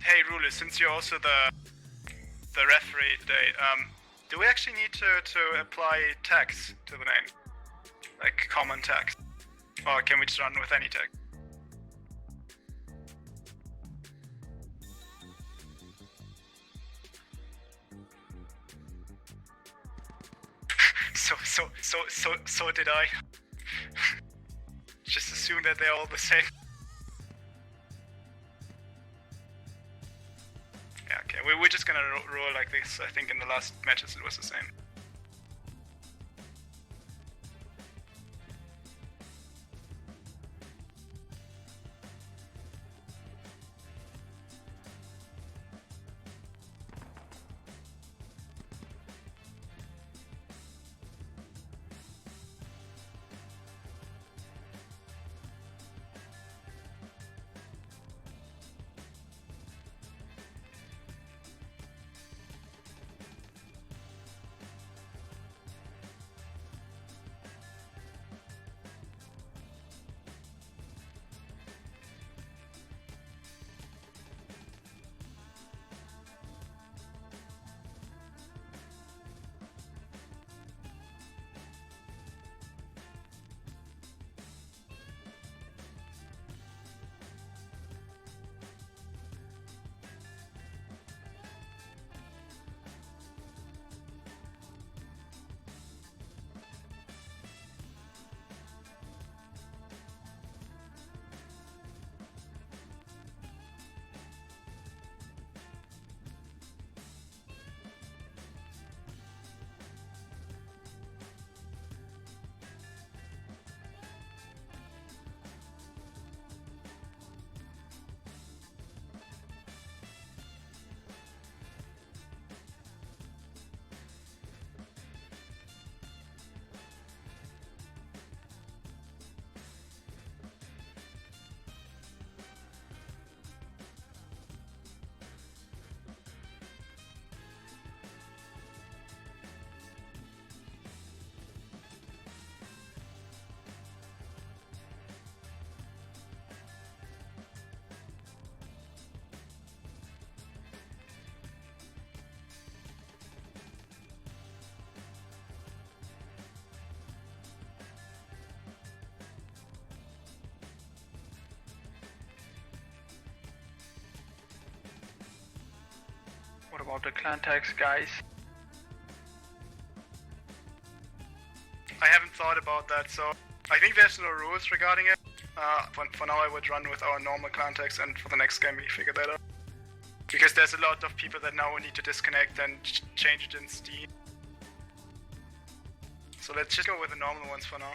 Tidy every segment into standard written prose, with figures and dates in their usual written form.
Hey Rullis, since you're also the referee today, do we actually need to apply tags to the name? Like common tags? Or can we just run with any tag? So did I. Just assume that they're all the same. Yeah, okay, we're just gonna roll like this. I think in the last matches it was the same. What about the clan tags, guys? I haven't thought about that, so I think there's no rules regarding it. For now I would run with our normal clan tags, and for the next game we figure that out. Because there's a lot of people that now need to disconnect and change it in Steam. So let's just go with the normal ones for now.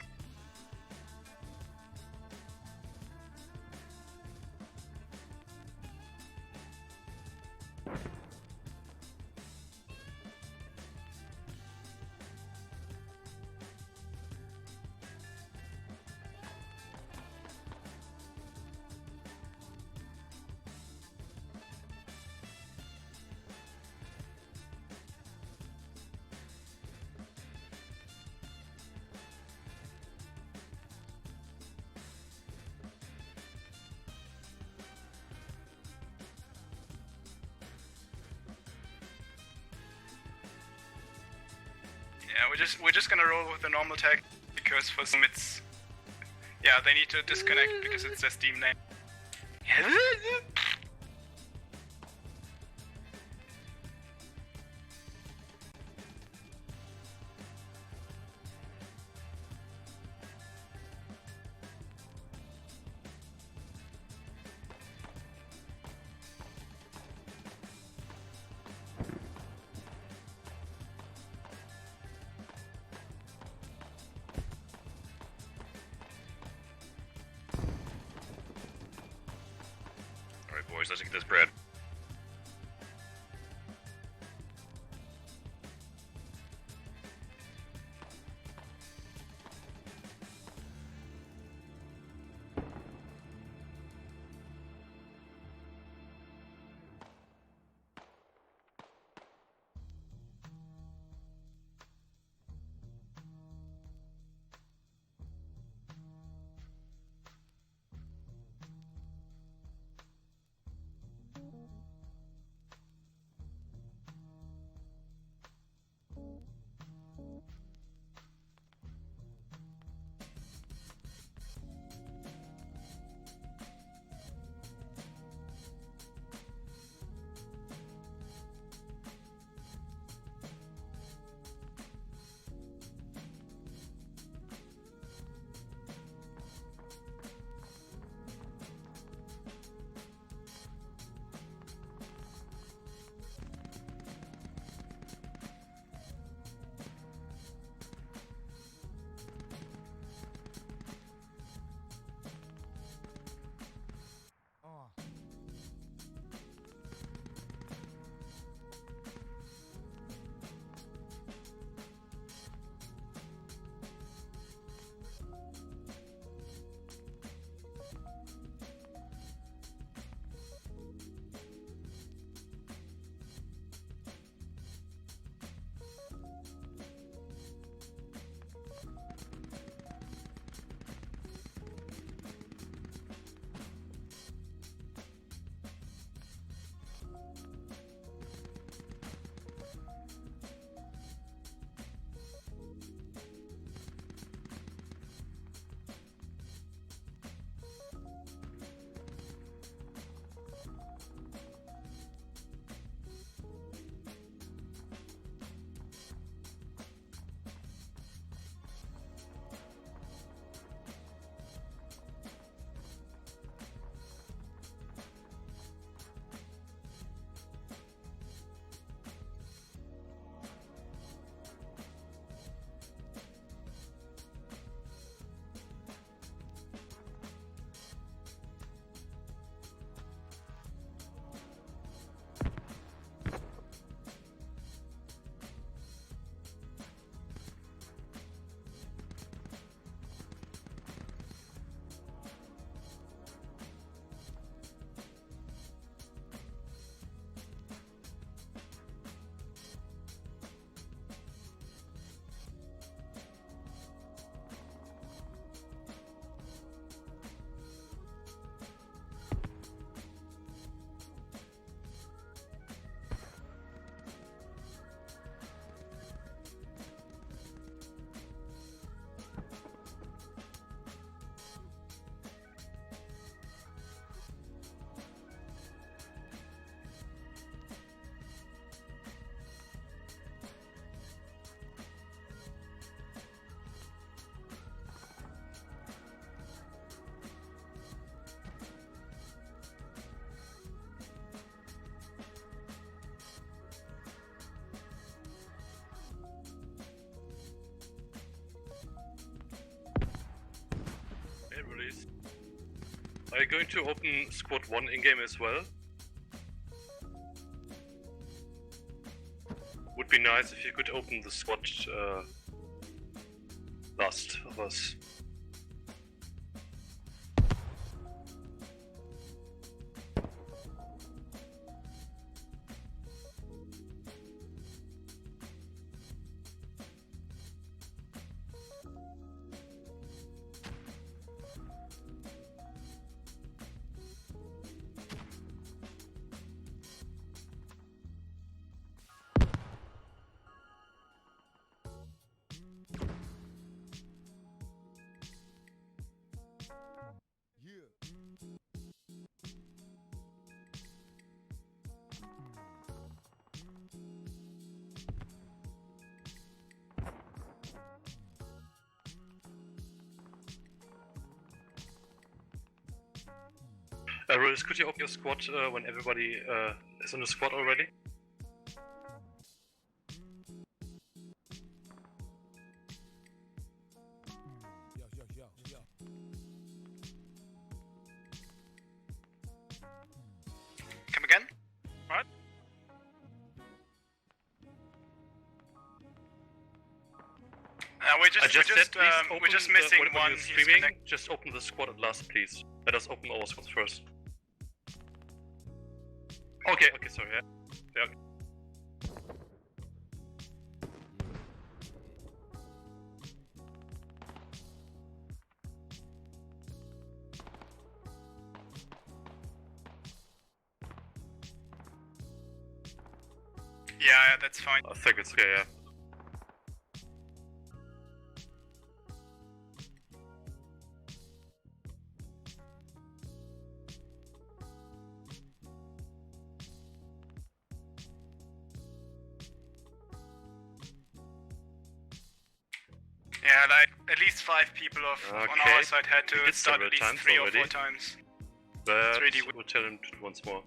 Yeah, we're just gonna roll with the normal tag because for some it's they need to disconnect because it's their Steam name. Boys, let's get this bread. Are you going to open squad 1 in-game as well? Would be nice if you could open the squad last of us. Rullis, could you open your squad when everybody is in the squad already? Come again? What? We're just missing one. He's Streaming, just open the squad at last, please. Let us open our squads first. Okay, sorry, yeah. Yeah, that's fine. I think it's okay, yeah. Yeah, like at least 5 people on our side had to start at least 3 or 4 times. But we'll tell him to do once more.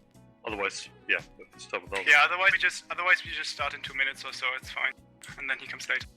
Otherwise, yeah, we have to start without. Yeah, otherwise we just start in 2 minutes or so. It's fine, and then he comes later.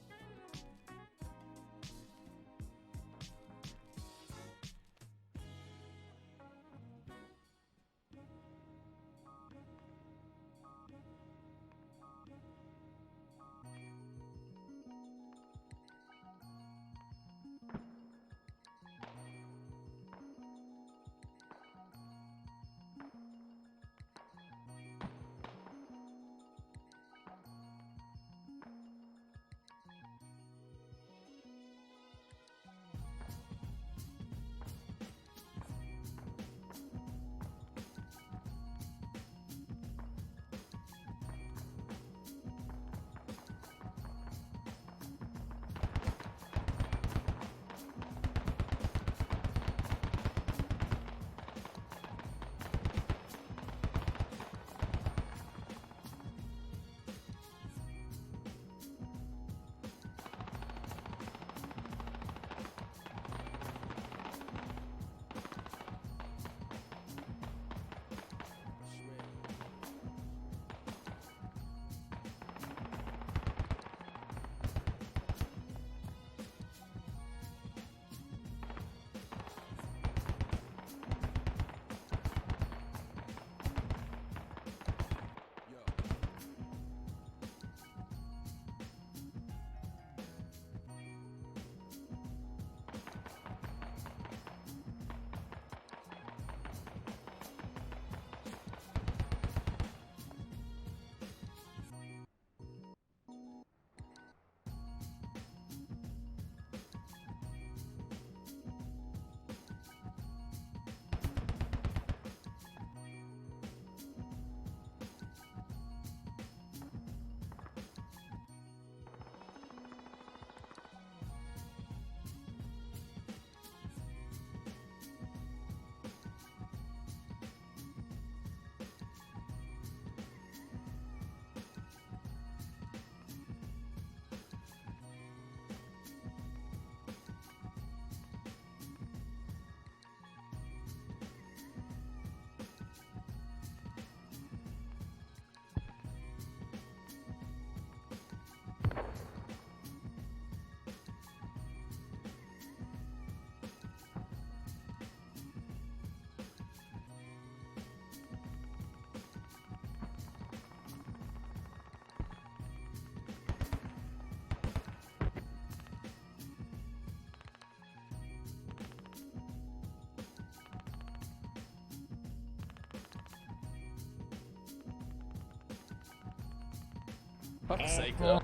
Fuck's sake, though.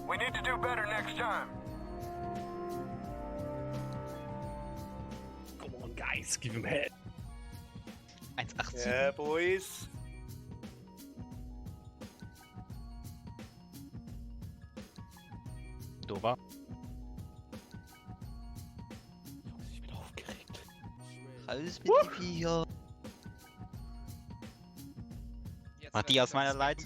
We need to do better next time. Come on, guys, give him head. 1,87. Yeah, boys. Dober. Ich bin aufgeregt. Alles mit die Viecher. Matthias meiner Leid.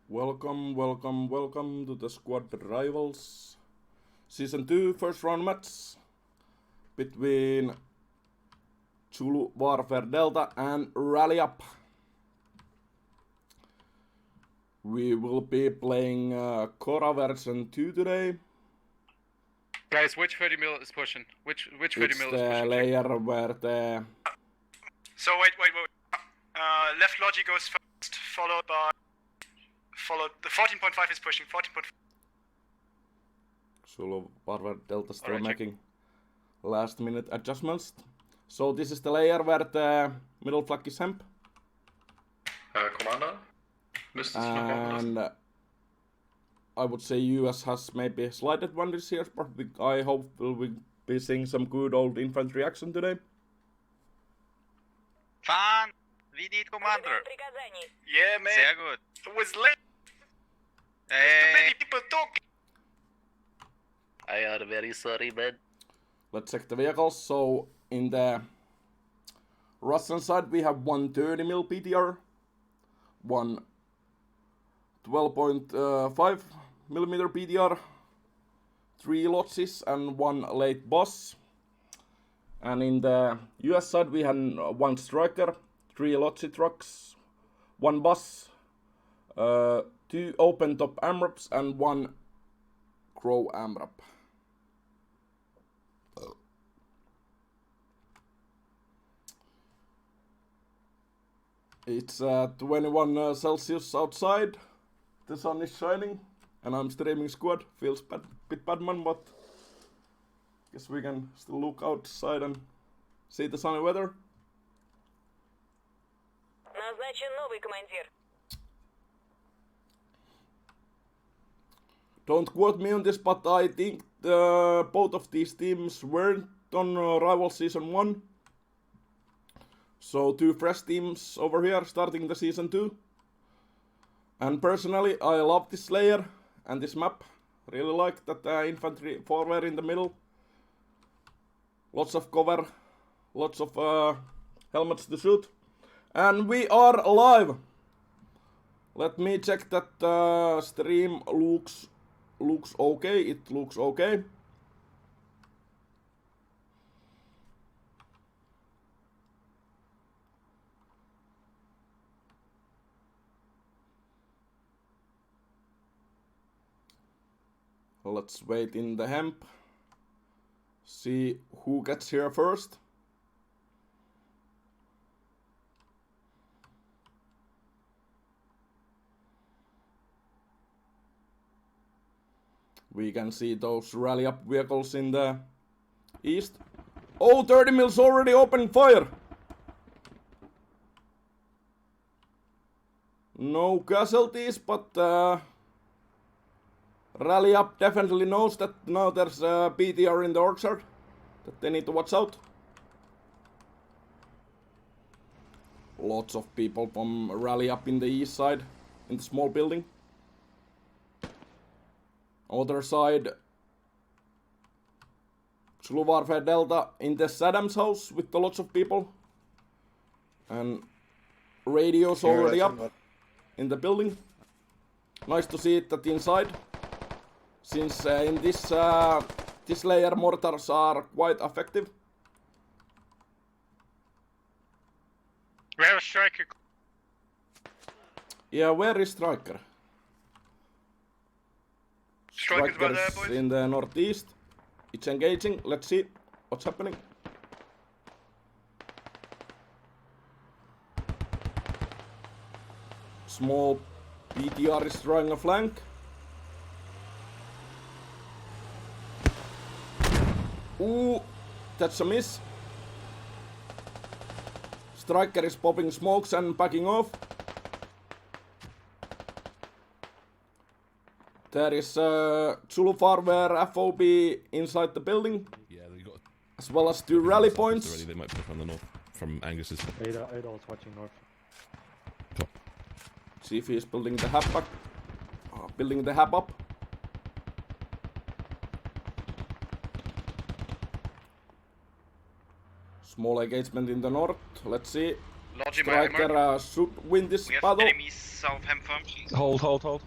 Welcome to the squad Rivals Season 2 first round match between Zulu Warfare Delta and Rally Up. We will be playing Cora version 2 today. Guys, which 30 mil is pushing? Which 30 It's mil is the pushing? layer where the... So wait. Left logic goes first, followed the 14.5 is pushing, 14.5. Zulu Warfare Delta still Alright, making last minute adjustments. So this is the layer where the middle flag is hemp. Commander? Müsste sich noch machen lassen. And I would say US has maybe a slight advantage here, but I hope we'll be seeing some good old infantry action today. Fan! We need commander. Yeah, man. Sehr gut. It was late. Too Hey. many people talking. I am very sorry, man. Let's check the vehicles. So in the Russian side we have one 30 mil PTR, one 12.5 millimeter PTR, 3 Lotses and 1 late boss. And in the US side we have 1 striker, 3 Lotse trucks, 1 boss, 2 open top AMRAPs and 1 Crow AMRAP. It's 21 Celsius outside, the sun is shining, and I'm streaming squad. Feels bit bad man, but guess we can still look outside and see the sunny weather. Назначен новый командир. Don't quote me on this, but I think both of these teams weren't on Rival Season 1. So 2 fresh teams over here starting the Season 2. And personally, I love this layer and this map. Really like that infantry forward in the middle. Lots of cover, lots of helmets to shoot. And we are live! Let me check that stream looks okay. It looks okay. Let's wait in the hemp. See who gets here first. We can see those rally up vehicles in the east. Oh, 30 mils already opening fire. No casualties, but rally up definitely knows that now there's a BTR in the orchard that they need to watch out. Lots of people from rally up in the east side in the small building. Other side, Zulu Warfare Delta in the Saddam's house with lots of people. And radios already up in the building. Nice to see it that inside. Since in this layer mortars are quite effective. We have a striker. Yeah, where is Striker? Striker's by there, Striker's boys. in the northeast. It's engaging. Let's see what's happening. Small BTR is drawing a flank. Ooh, that's a miss. Striker is popping smokes and backing off. There is Zulu Farware FOB inside the building. Yeah, they got As well as 2 rally points. already. They might push from the north, from Angus's. Ada is watching north. Top. See if he's building the hub back. Building the hub up. Small engagement in the north. Let's see. Lodge in my mark. Striker should win this We have battle. enemies south Hempfirm. Hold.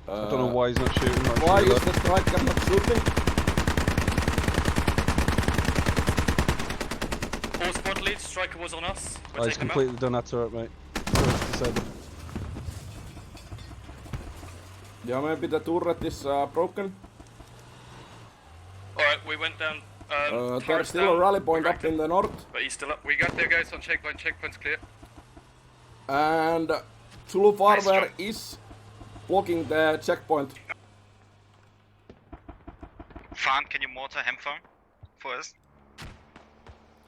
I don't know why he's not shooting. Not Why sure is the striker not shooting? All squad leads, striker was on us. We're Oh, he's taking him out. completely done that turret, mate. Turret's disabled. Yeah, maybe the turret is broken. Alright, we went down. There's turret's still a down. rally point We up wrecked in him, the north. but he's still up. We got there, guys, on checkpoint. Checkpoint's clear. And Zulu Farware job. is blocking the checkpoint. Fan, can you mortar Hempfirm for us?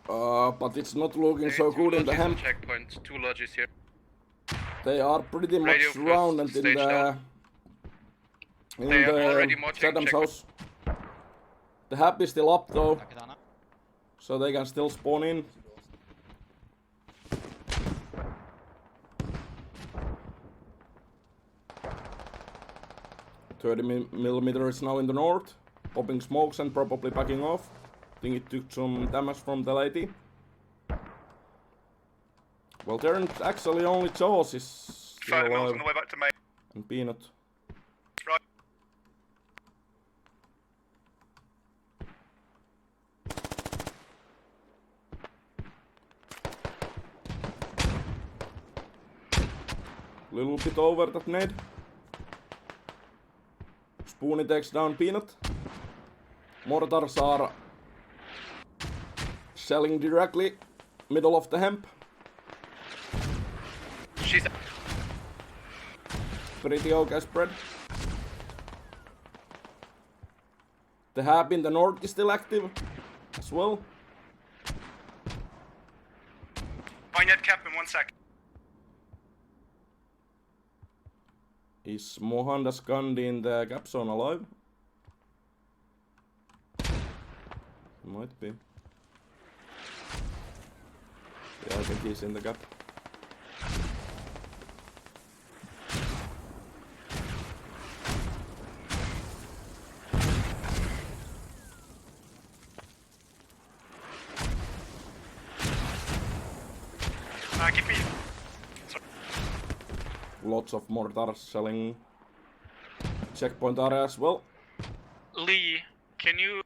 But it's not looking so Two good in the lodges on hemp. checkpoint. 2 lodges here. They are pretty much Radio first, surrounded in stage the down. in They are already the marching Saddam's checkpoint. house. The hub is still up though, Nakatana. so they can still spawn in. $30mm is now in the north, popping smokes and probably backing off. I think it took some damage from the lady. Well, there's actually only Jaws is still 30 mils alive, on the way back to main. and Peanut. Right. Little bit over that nade. Spoonie takes down Peanut. Mortars are selling directly middle of the hemp. She's Pretty okay spread. The hub in the north is still active as well. My net cap in 1 sec. Is Mohandas Gandhi in the gap zone alive? Might be. Yeah, I think he's in the gap. Give me. Lots of mortars selling checkpoint area as well. Lee, can you...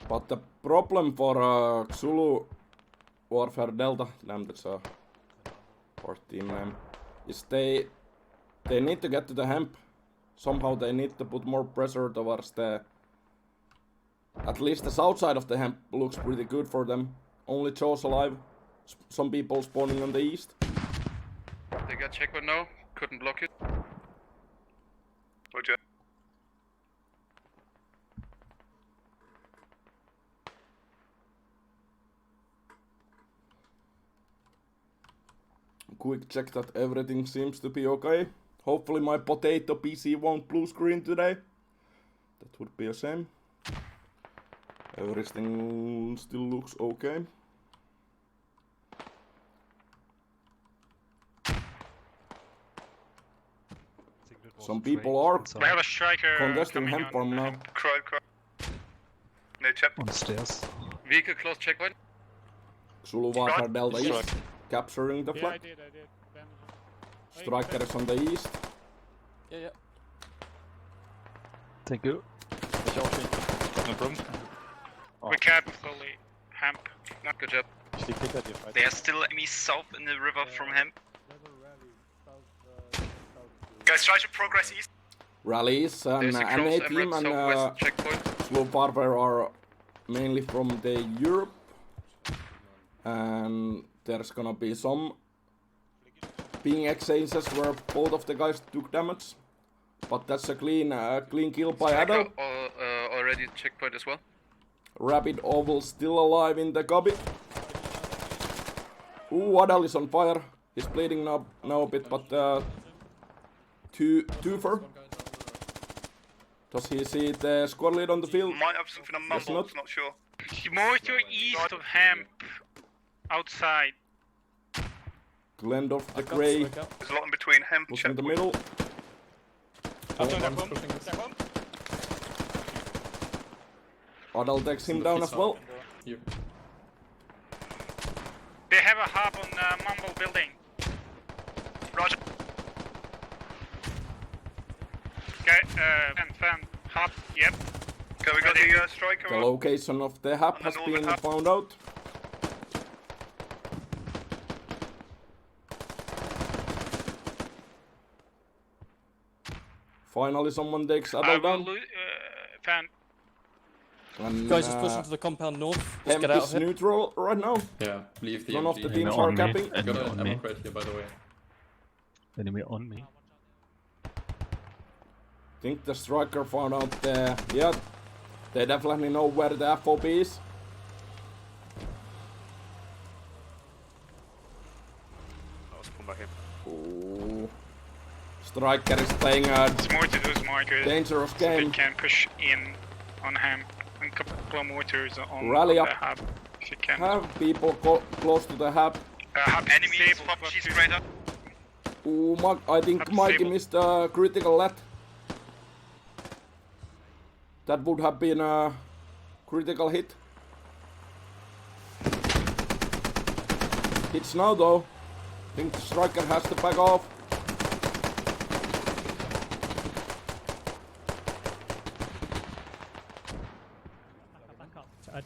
But the problem for Zulu Warfare Delta, damn that's a our team name, is they they need to get to the hemp. Somehow they need to put more pressure towards the... At least the south side of the hemp looks pretty good for them. Only Joe's alive. Some people spawning on the east. They got checkpoint now. Couldn't block it. Roger. Quick check that everything seems to be okay. Hopefully my potato PC won't blue screen today. That would be a shame. Everything still looks okay. Some people are We have a striker contesting coming hemp on, farm now. Crowd. No check. On stairs. Vehicle close checkpoint. Zuluvaar Delta East, capturing the flag. Striker is on the east. Thank you. No problem. We cap fully hemp. Good job. There's still enemies south in the river from hemp. Guys, try to progress east. Rallies and There's a NA close team emerald and southwest checkpoint. Zuluvaar are mainly from the Europe. And there's gonna be some ping exchanges where both of the guys took damage. But that's a clean kill by Adel. Already checkpoint as well. Rapid Oval still alive in the copy. Ooh, Adel is on fire. He's bleeding now a bit, but twofer. Does he see the squad lead on the field? Might have something on Yes, mumbles, not sure. More to east of hemp. Outside. Glendorf the Grey There's a lot in between hemp and was in the checkpoint. middle. Adel takes him down as well. They have a hub on Mumble building. Roger. Okay, fan, hub, yep. Okay, we got the striker. The location of the hub has been found out. Finally someone takes Adel down. Fan. And, Guys, just pushing to the compound north. Let's hemp get out is of here. neutral right now. Yeah, leave the None of the MG. teams are capping. I got an ammo crate here, by the way. Enemy on me. Think the striker found out the... Yeah, they definitely know where the FOB is. I'll spawn back in. Ooh. Striker is playing a It's more to do smarter. dangerous So they game. can push in on hemp. And couple of mortars on Rally the up. hub. If you can. Have people close to the hub. Hub Enemies, she's right up. Ooh, I think Hub Mikey disabled. missed a critical let. That would have been a critical hit. Hits now though. Think the striker has to back off.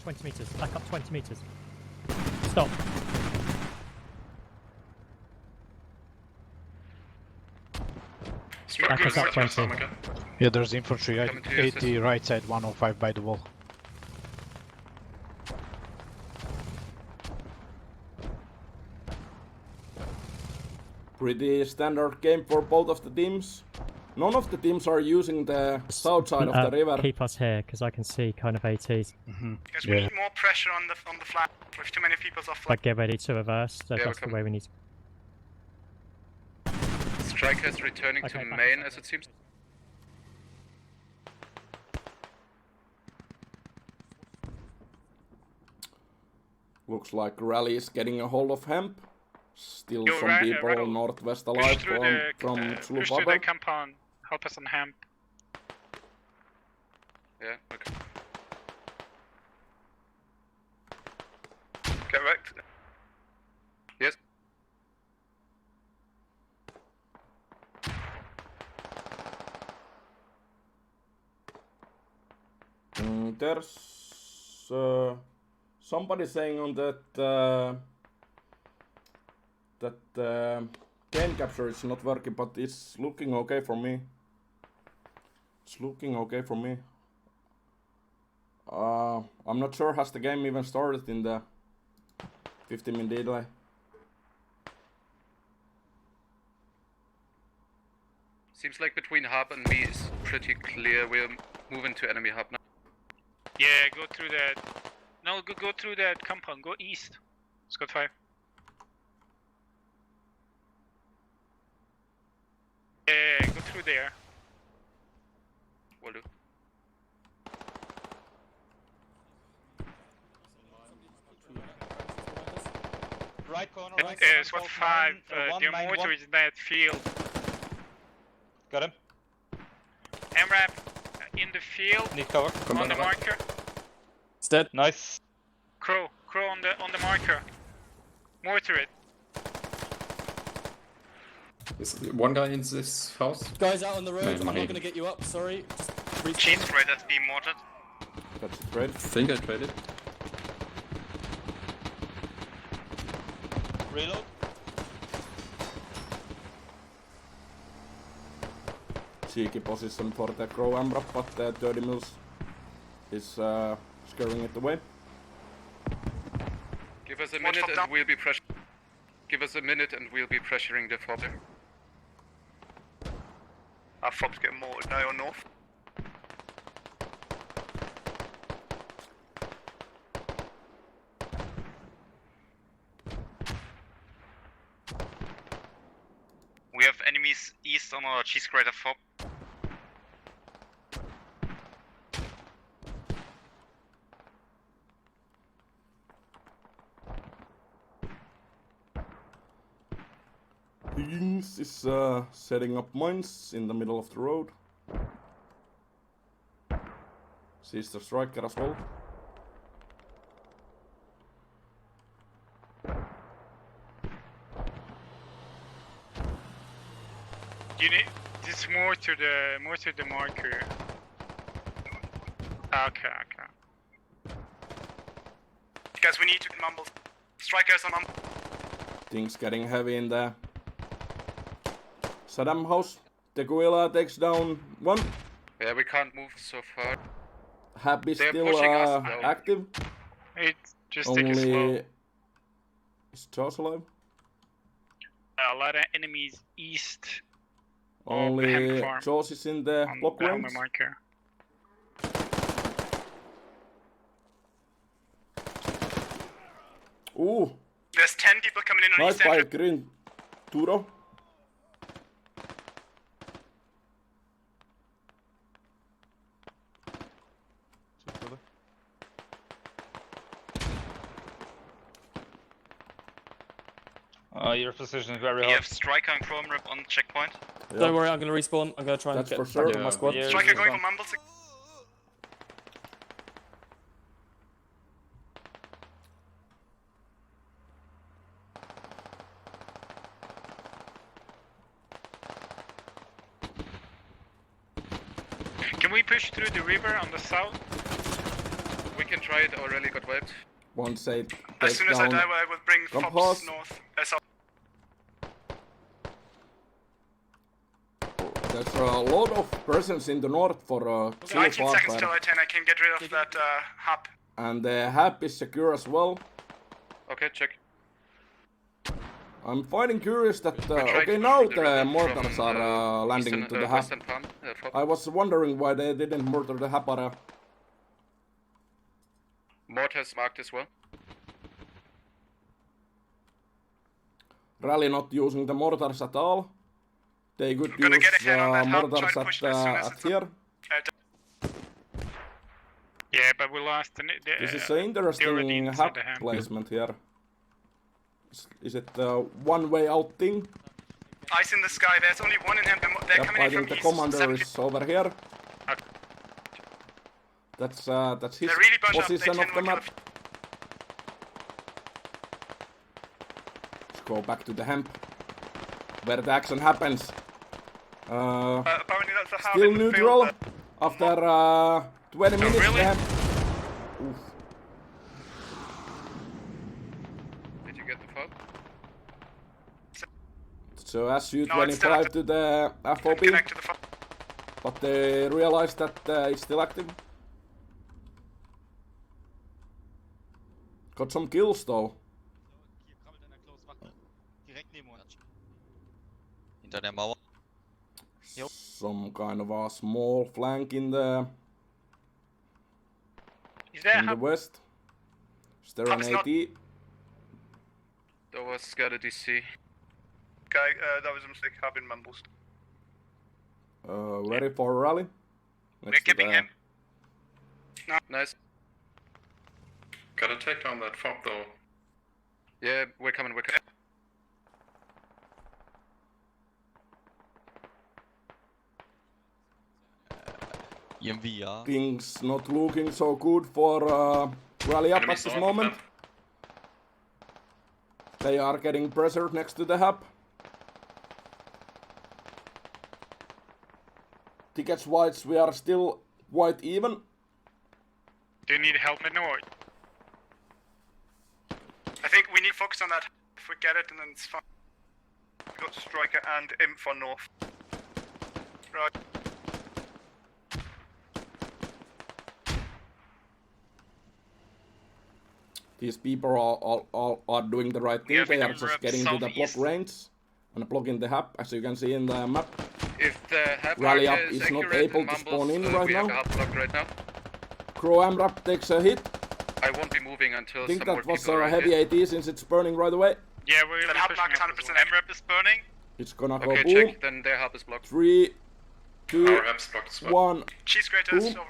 20 meters. Back up 20 meters. Stop. Back us up 20. Yeah, there's infantry. Coming to your 80 right side, 105 by the wall. Pretty standard game for both of the teams. None of the teams are using the south side of the river. Keep us here, because I can see kind of ATs. Because we need more pressure on the flank. With too many people off flank. But get ready to reverse. Yeah, That's the way we need to. Striker is returning Okay, to back. main, as it seems. Looks like Rally is getting a hold of hemp. Still Yo, some people Rattle, northwest Push alive through from push through the Zuluvaar. compound. Help us on hemp. Yeah, okay. Correct. Yes. There's somebody saying on that chain capture is not working, but it's looking okay for me. It's looking okay for me. I'm not sure has the game even started in the 15-minute delay. Seems like between hub and me is pretty clear. We're moving to enemy hub now. Yeah, go through that. No, go through that compound. Go east. Squad 5. Yeah, go through there. Will do. Right corner, right Squad 5, their mortar is in that field. Got him. MRAP in the field. Need cover. On the marker. It's dead. Nice. Crow on the marker. Mortar it. Is one guy in this house? Guys out on the road. I'm not gonna get you up. Sorry. Chain spray that's being mortared. That's great. I think I traded. Reload. Cheeky position for the Crow MRAP, but 30 mils is scaring it away. Give us a minute and we'll be Give us a minute and we'll be pressuring the fob. Our fob's getting mortared now on north. We have enemies east on our cheese grater fob. Higgins is setting up mines in the middle of the road. Sees the striker as well. You need this mortar the marker. Okay. Guys, we need to mumble. Strikers on mumble. Things getting heavy in the Saddam house. The gorilla takes down one. Yeah, we can't move so far. Hab is They're still pushing us now. active. It just take it slow. Only is Charles alive? A lot of enemies east. Only Jaws is in the block range. Marker. Ooh, There's 10 people coming in on nice east by entrance. Green Turo. Your position is very We hard. have Striker and Chrome Rip on checkpoint. Yeah. Don't worry, I'm gonna respawn. I'm gonna try That's and for get sure. back in my squad. Yeah. Striker going for mumble. Can we push through the river on the south? We can try it, already got wiped. One side As takes soon as I down. die, I will bring Come Fobs past. north. South. There's a lot of persons in the north for 19 seconds till I 10. I can get rid of that hub. And the hab is secure as well. Okay, check. I'm finding curious that We're trying okay to now push the the river mortars from, are landing eastern, into the hab. western palm, fob. I was wondering why they didn't mortar the hab area. Mortars marked as well. Rally not using the mortars at all. They could gonna get use ahead on that hub, mortars try to push it as soon as at it's here. Yeah, but we lost the This is an interesting hub placement here. Is it a one-way out thing? Ice in the sky, there's only one in him. They're Yep, coming I in from think the east. commander 70. is over here. That's his They're really bunched up. They position can of the kill map. Let's go back to the hemp, where the action happens. Apparently that's a hub Still in the neutral field, after 20 minutes. really? The hemp. Oof. Did you get the fob? So SU-25 No, it's still active. to the FOB, Connect to the phone. but they realized that it's still active. Got some kills though. Hinter der Mauer. Some kind of a small flank in the west. Is there an AT? That was scattered DC. Okay, that was a mistake. I've been mumbles. Ready for rally? We're keeping him. No. Nice. Gotta take down that fob though. Yeah, we're coming. Things not looking so good for rally up at this moment. They are getting pressured next to the hub. Tickets wise, we are still quite even. Do you need help, no? I think we need to focus on that. If we get it, and then it's fine. We've got Striker and Imp for North. Right. These people are doing the right thing. They are just getting to the block range and blocking the hub, as you can see in the map. If the hub rally up is is not accurate able and to spawn in mumbles, right we have a now. hub blocked right now. Crow AMRAP takes a hit. I won't be moving until I think some more that was people a arrive heavy here. AT since it's burning right away. Yeah, we're the hub mark is 100%. MREP is burning. It's gonna go Okay, boom. check. Then their hub is blocked. 3, 2, Our hub's blocked as well. 1. Cheese graters. Boom.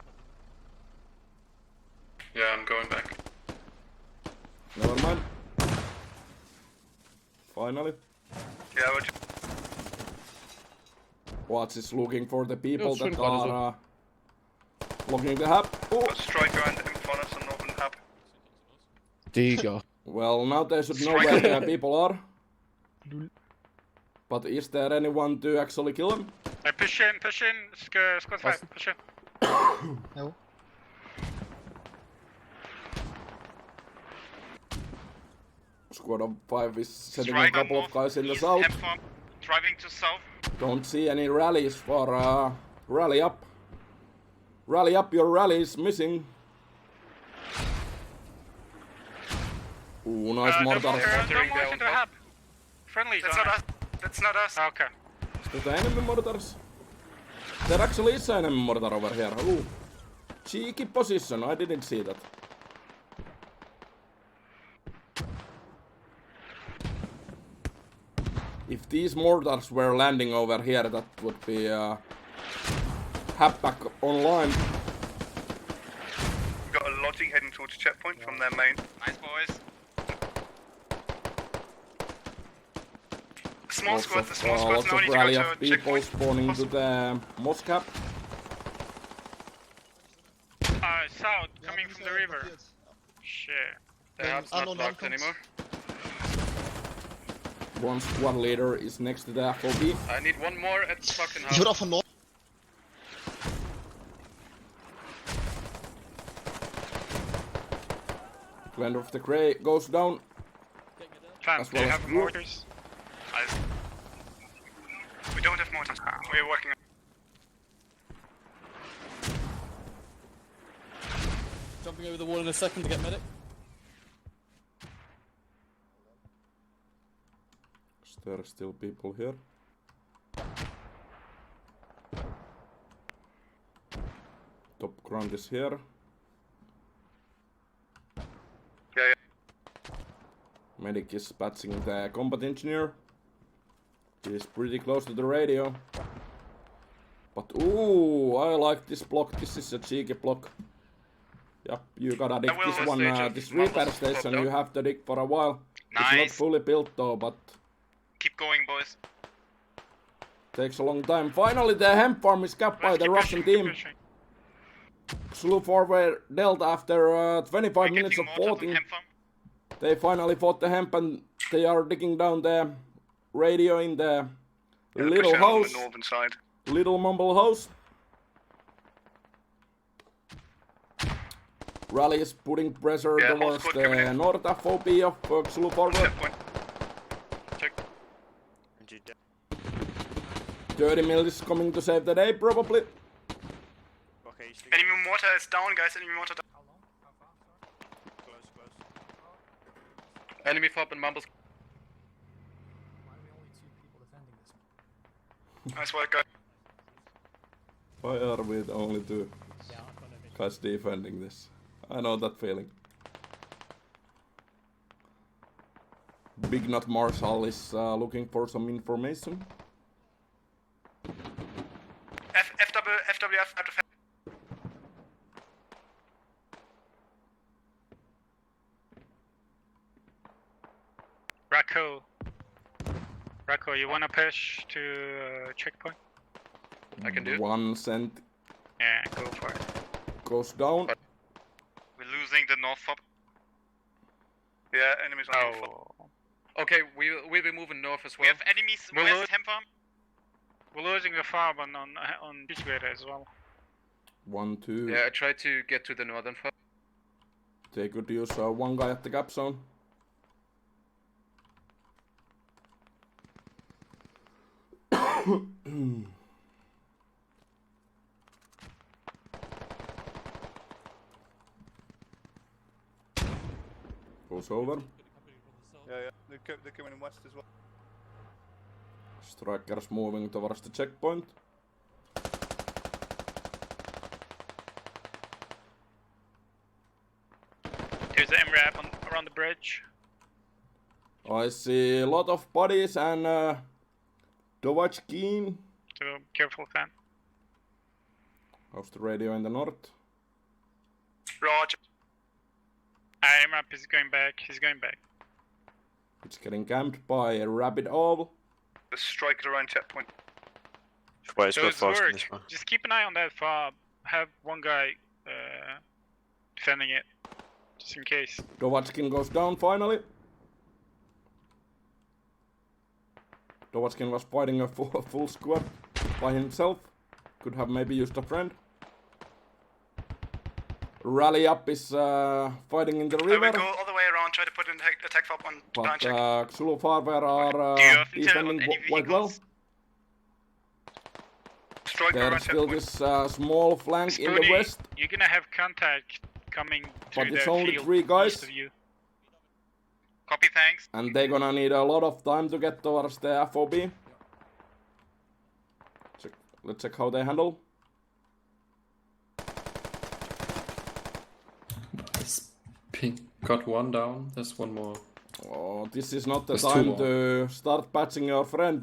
Yeah, I'm going back. Never mind. Finally. Yeah, we're Watch is looking for the people that are blocking the hub. Oh. Striker and Imp on us on Northern Hub. Diga. Well, now they should know where the people are. But is there anyone to actually kill them? Push in, squad 5, push in. No. Squad of 5 is sending a couple of guys in the south. Driving to south. Don't see any rallies for rally up. Rally up, your rally is missing. Ooh, nice mortar. No more into the hub. Friendly. That's not us. That's not us. Okay. Is that enemy mortars? There actually is an enemy mortar over here. Ooh. Cheeky position, I didn't see that. If these mortars were landing over here, that would be Hapback online. We've got a lodging heading towards checkpoint from their main. Nice boys. Small squad, the small Lots squads now of need to rally go of to people checkpoint. spawning to the Moscap. South, coming from the river. Shit. The hub's not blocked anymore. One squad leader is next to the FOB. I need one more at the fucking hub. Glen of the Grey goes down. As well as Blue. mortars? We don't have mortars. We're working on. Jumping over the wall in a second to get medic. Is there still people here? Top ground is here. Yeah. Medic is patching the combat engineer. He is pretty close to the radio. But ooh, I like this block. This is a cheeky block. Yep, you gotta dig this one, this repair station. You have to dig for a while. It's not fully built though, but keep going, boys. Takes a long time. Finally, the hemp farm is capped by the Russian team. Slew forward dealt after 25 minutes of fighting. They finally fought the hemp and they are digging down the radio in the little house. The northern side. Little mumble house. Rally is putting pressure towards the north FOB of Slew forward. Check. 30 mil is coming to save the day, probably. Enemy mortar is down, guys. Enemy mortar down. Enemy fob and mumbles. Nice work, guys. Why are we the only two guys defending this? I know that feeling. Big Nut Marshall is looking for some information. FWF out of Racco, you wanna push to checkpoint? I can do it. 1 cent Yeah, go for it. goes down. We're losing the north fob. Yeah, enemies on the fob. Okay, we'll be moving north as We well. have enemies west hem farm. We're losing the farm on integrator as well. 1, 2. Yeah, I tried to get to the northern fob. They could use one guy at the gap zone. Goes over. Yeah, they're coming in west as well. Strikers moving towards the checkpoint. There's an MRAP around the bridge. I see a lot of bodies and Dovach Keen. So careful, fan. How's the radio in the north? Roger. MRAP is going back. He's going back. It's getting camped by a rabid owl. The striker around checkpoint. So it's work. Just keep an eye on that fob. Have one guy defending it, just in case. Dovachkin goes down finally. Dovachkin was fighting a full squad by himself. Could have maybe used a friend. Rally Up is fighting in the river. I will go all the way around, try to put an attack fob on down check. But Xulu Farver are defending quite well. There's still this small flank Spoony, in the west. You're gonna have contact coming But to it's the only field 3 guys. east of you. Copy, thanks. And they're gonna need a lot of time to get towards the FOB. Let's check how they handle. Pink got 1 down. There's 1 more. Oh, this is not the There's 2 time more. to start patching your friend,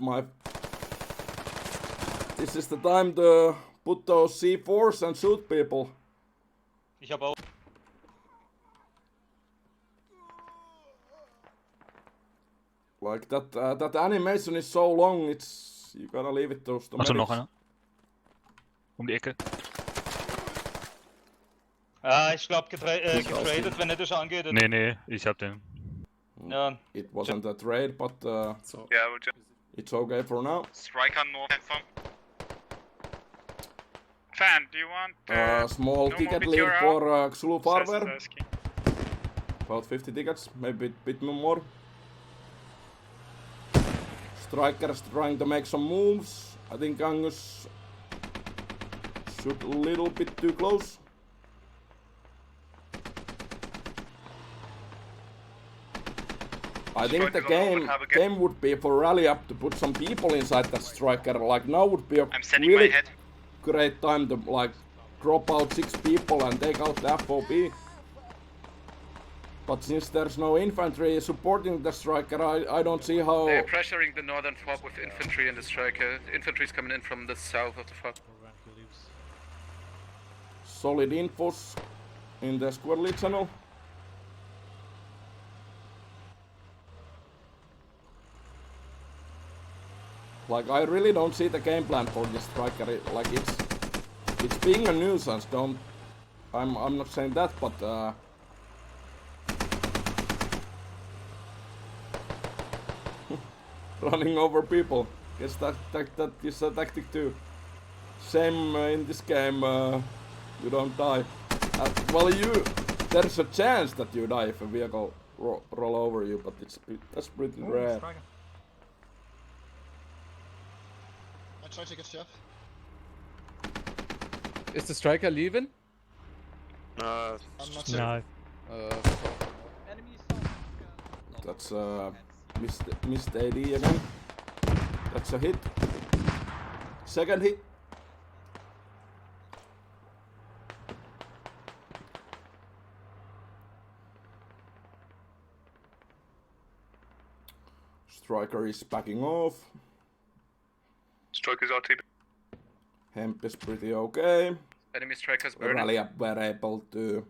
This is the time to put those C4s and shoot people. Ich hab auch. Like that animation is so long, you gotta leave it to the Achso, medics. noch einer. Die Ecke. Ah, ich glaub getradet, wenn er das angeht. Nee, ich hab den. Ja. It wasn't a trade, but Yeah, we'll just... it's okay for now. Striker north hem farm. Fan, do you want Small no ticket more lead BTR for out? Xulu Farver. About 50 tickets, maybe a bit more. Strikers trying to make some moves. I think Angus shoot a little bit too close. I think the game would be for Rally Up to put some people inside that striker. Like now would be a really great time to like drop out 6 people and take out the FOB. But since there's no infantry supporting the striker, I don't see how... They're pressuring the northern fob with infantry and the striker. The infantry's coming in from the south of the fob. Solid infos in the squad lead channel. Like I really don't see the game plan for this striker. Like it's being a nuisance. I'm not saying that, but running over people. Guess that is a tactic too. Same in this game. You don't die. Well, there's a chance that you die if a vehicle roll over you, but that's pretty rare. try to get Chef. Is the striker leaving? No. I'm not sure. No. That's missed AD again. That's a hit. Second hit. Striker is backing off. Striker's RTB. Hemp is pretty okay. Enemy strikers burning. Rally up were able to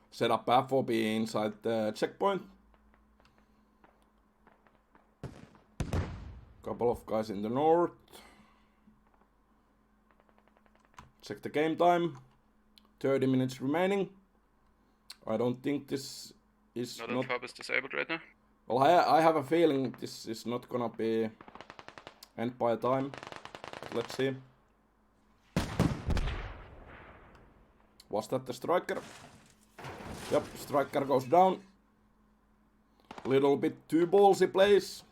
set up FOB inside the checkpoint. Couple of guys in the north. Check the game time. 30 minutes remaining. I don't think this is Not Hub is disabled right now. Well, I have a feeling this is not gonna be end by time. Let's see. Was that the striker? Yep, striker goes down. Little bit too ballsy plays.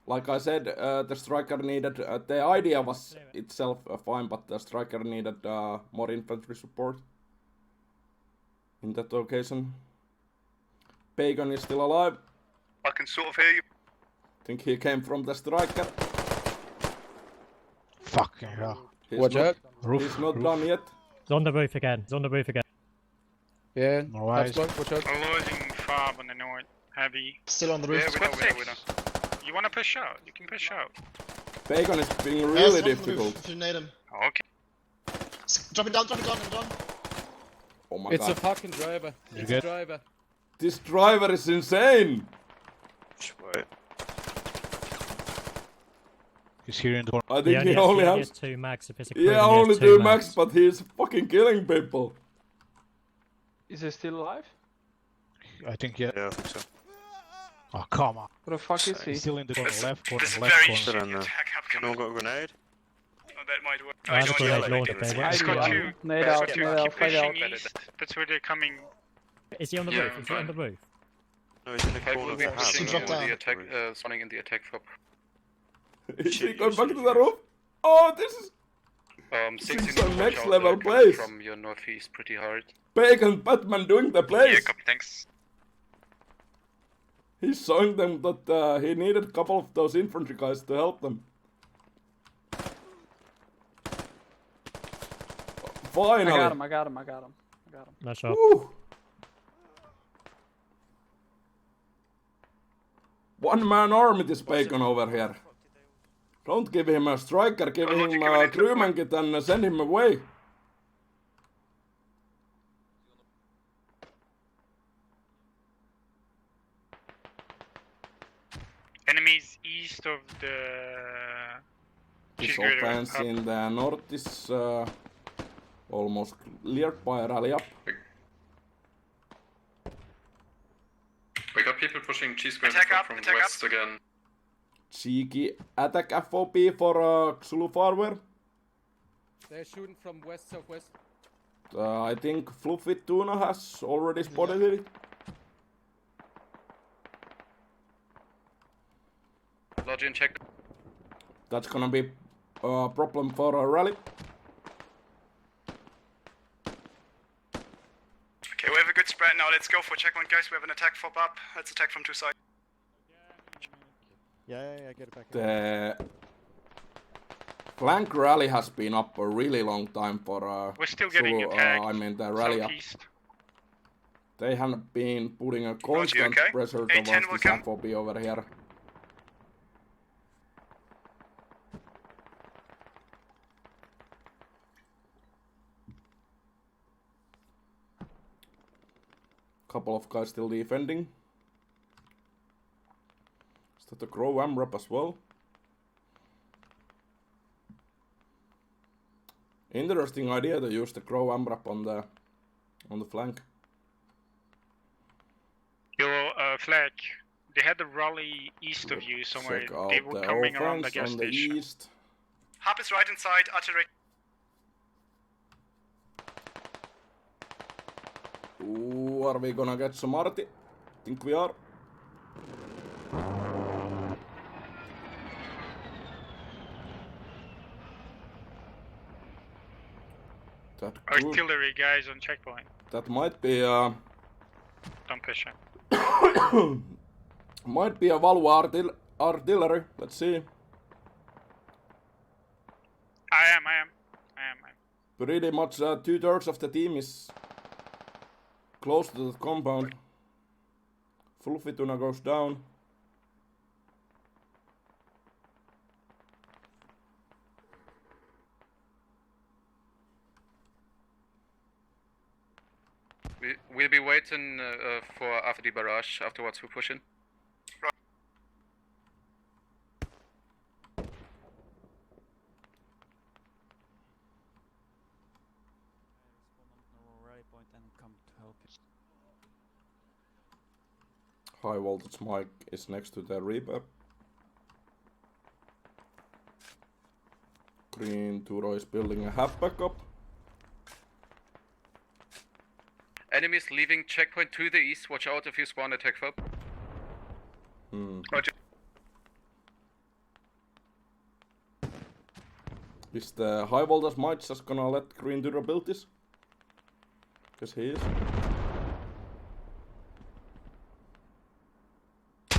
Like I said, the striker needed... the idea was itself fine, but the striker needed more infantry support. In that occasion. Bacon is still alive. I can sort of hear you. Think he came from the striker. Fucking hell. Watch out. He's not done yet. He's on the roof again. He's on the roof again. Yeah, Alright. watch out. I'm losing Fab on the north. Heavy. Still on the roof. Yeah, we know. You wanna push out? You can push out. Bacon is being Yeah, really still on the roof, difficult. if you need him. Okay. Drop it down. Oh my It's god. a fucking driver. It's a driver. This driver is insane! Sweet. He's here in the corner. I think he only has has... 2 max if it's a crew. Yeah, and he has only 2 2 max, but he's fucking killing people. Is he still alive? I think, yeah. Yeah, I think so. Oh, come on. What the fuck is he? He's still in the corner, left corner, This is left very corner. Still in shitty there. attack hub No coming. one got a grenade? Oh, that might work. I have a grenade launcher it's there. It's Where got is he? two. Nade It's out, got two. nade out, Keep fade out. pushing east. That's where they're coming. Is he on the Yeah, roof? Is he on the roof? No, he's in the Five corner will of be the house. pushing drop in down. the attack, spawning in the attack fob. Is he going back to the roof? Oh, this is... 16 This is a watch next out, level coming place. from your northeast pretty hard. Bacon Batman doing the Yeah, plays. copy, thanks. He's showing them that he needed a couple of those infantry guys to help them. Finally. I got him. No shot. Woo. One-man army this Bacon over here. Don't give him a striker, give him a crewman kit and send him away. Enemies east of the. This Cheese grater offense hub. in the north is almost cleared by rally up. We got people pushing cheese grater Attack up, from attack west again. Cheeky attack FOB for Xulu Farwer. They're shooting from west, southwest. I think Fluffy Tuna has already spotted it. Login check. That's gonna be a problem for a rally. Okay, we have a good spread now. Let's go for checkpoint, guys. We have an attack fob up. Let's attack from 2 sides. Yeah, get it back. The flank rally has been up a really long time for We're still getting Zulu, attacked. I mean the rally up. Southeast. They have been putting a constant okay? pressure A10 towards will this come. FOB over here. Couple of guys still defending. Is that the Crow AMRAP as well? Interesting idea to use the Crow AMRAP on the flank. Your flag. They had the rally east of you somewhere. Check out They were the coming around the offense gas on the station. east. Hub is right inside, artillery. Ooh, are we gonna get some arty? Think we are. That could, Artillery guys on checkpoint. that might be Don't push it. might be a Valve artillery. Let's see. I am. Pretty much 2/3 of the team is close to the compound. Fulfituna goes down. We'll be waiting for after the barrage. Afterwards, we're pushing. High voltage mic is next to the Reaper. Green Turo is building a half backup. Enemies leaving checkpoint to the east. Watch out if you spawn attack fob. Roger. Is the high voltage mic just gonna let Green Turo build this? Guess he is.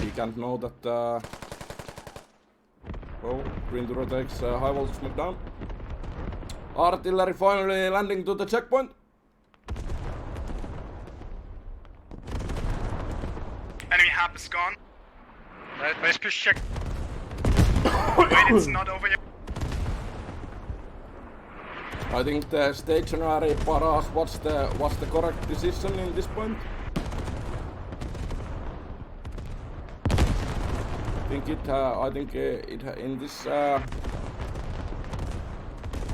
He can't know that. Well, Green Turo takes high voltage mic down. Artillery finally landing to the checkpoint. Enemy hab is gone. Let's push check. Wait, it's not over yet. I think the stationary barrage was the correct decision in this point. I think it in this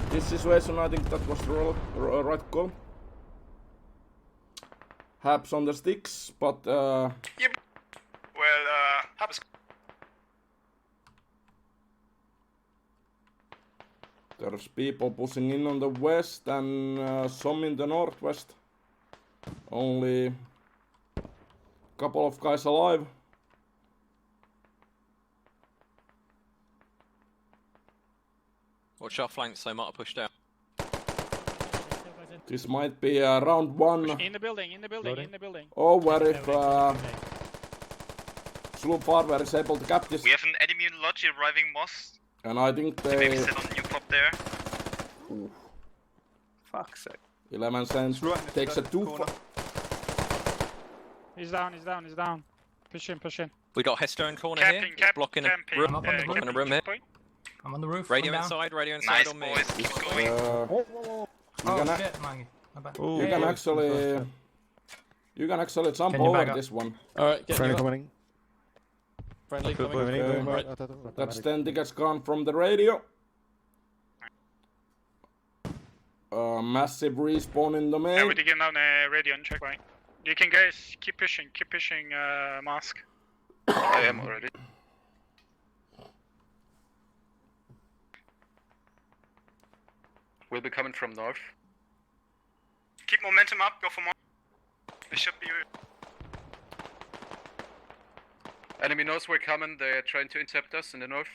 this situation I think that was the right call. Habs on the sticks, but Yep. Well, hab is. there's people pushing in on the west and some in the northwest. Only couple of guys alive. Watch our flanks, they might have pushed out. This might be round one. In the building. Over if Sloop Farmer is able to cap this. We have an enemy in lodge arriving Moss. And I think they... Maybe set on new pop there. Oof. Fuck's sake. 11 cents takes a 2. He's down. Push in. We got Hester in corner here, blocking a room. Blocking a room here. I'm on the roof. Radio inside Nice on me. boys, keep going. Shit, Mangy. You can actually jump over this one. Alright, get Friendly you up. coming. Friendly coming. Right. That's 10 tickets gone from the radio. Massive respawn in the main. Yeah, we're digging down the radio and checkpoint. You can guys keep pushing, mask. I am already. We'll be coming from north. Keep momentum up, go for more. This should be. Enemy knows we're coming, they're trying to intercept us in the north.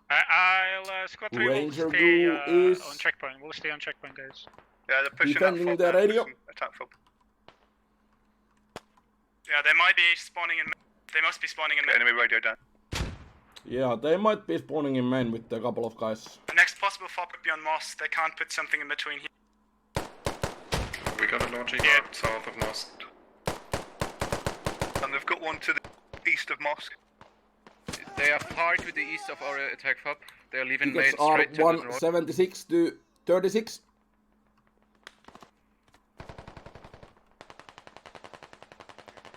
I'll squad 3 will Ranger stay Ghoul is on checkpoint. We'll stay on checkpoint, guys. Yeah, they're pushing defending up the radio. Attack fob. Yeah, they might be spawning in. They must be spawning in. Enemy radio down. Yeah, they might be spawning in main with a couple of guys. The next possible fob could be on Moss. They can't put something in between here. We got a launching south of Mosque. And they've got one to the east of Mosque. They are far to the east of our attack fob. They are leaving main Tickets are straight to the north. 176 to 36.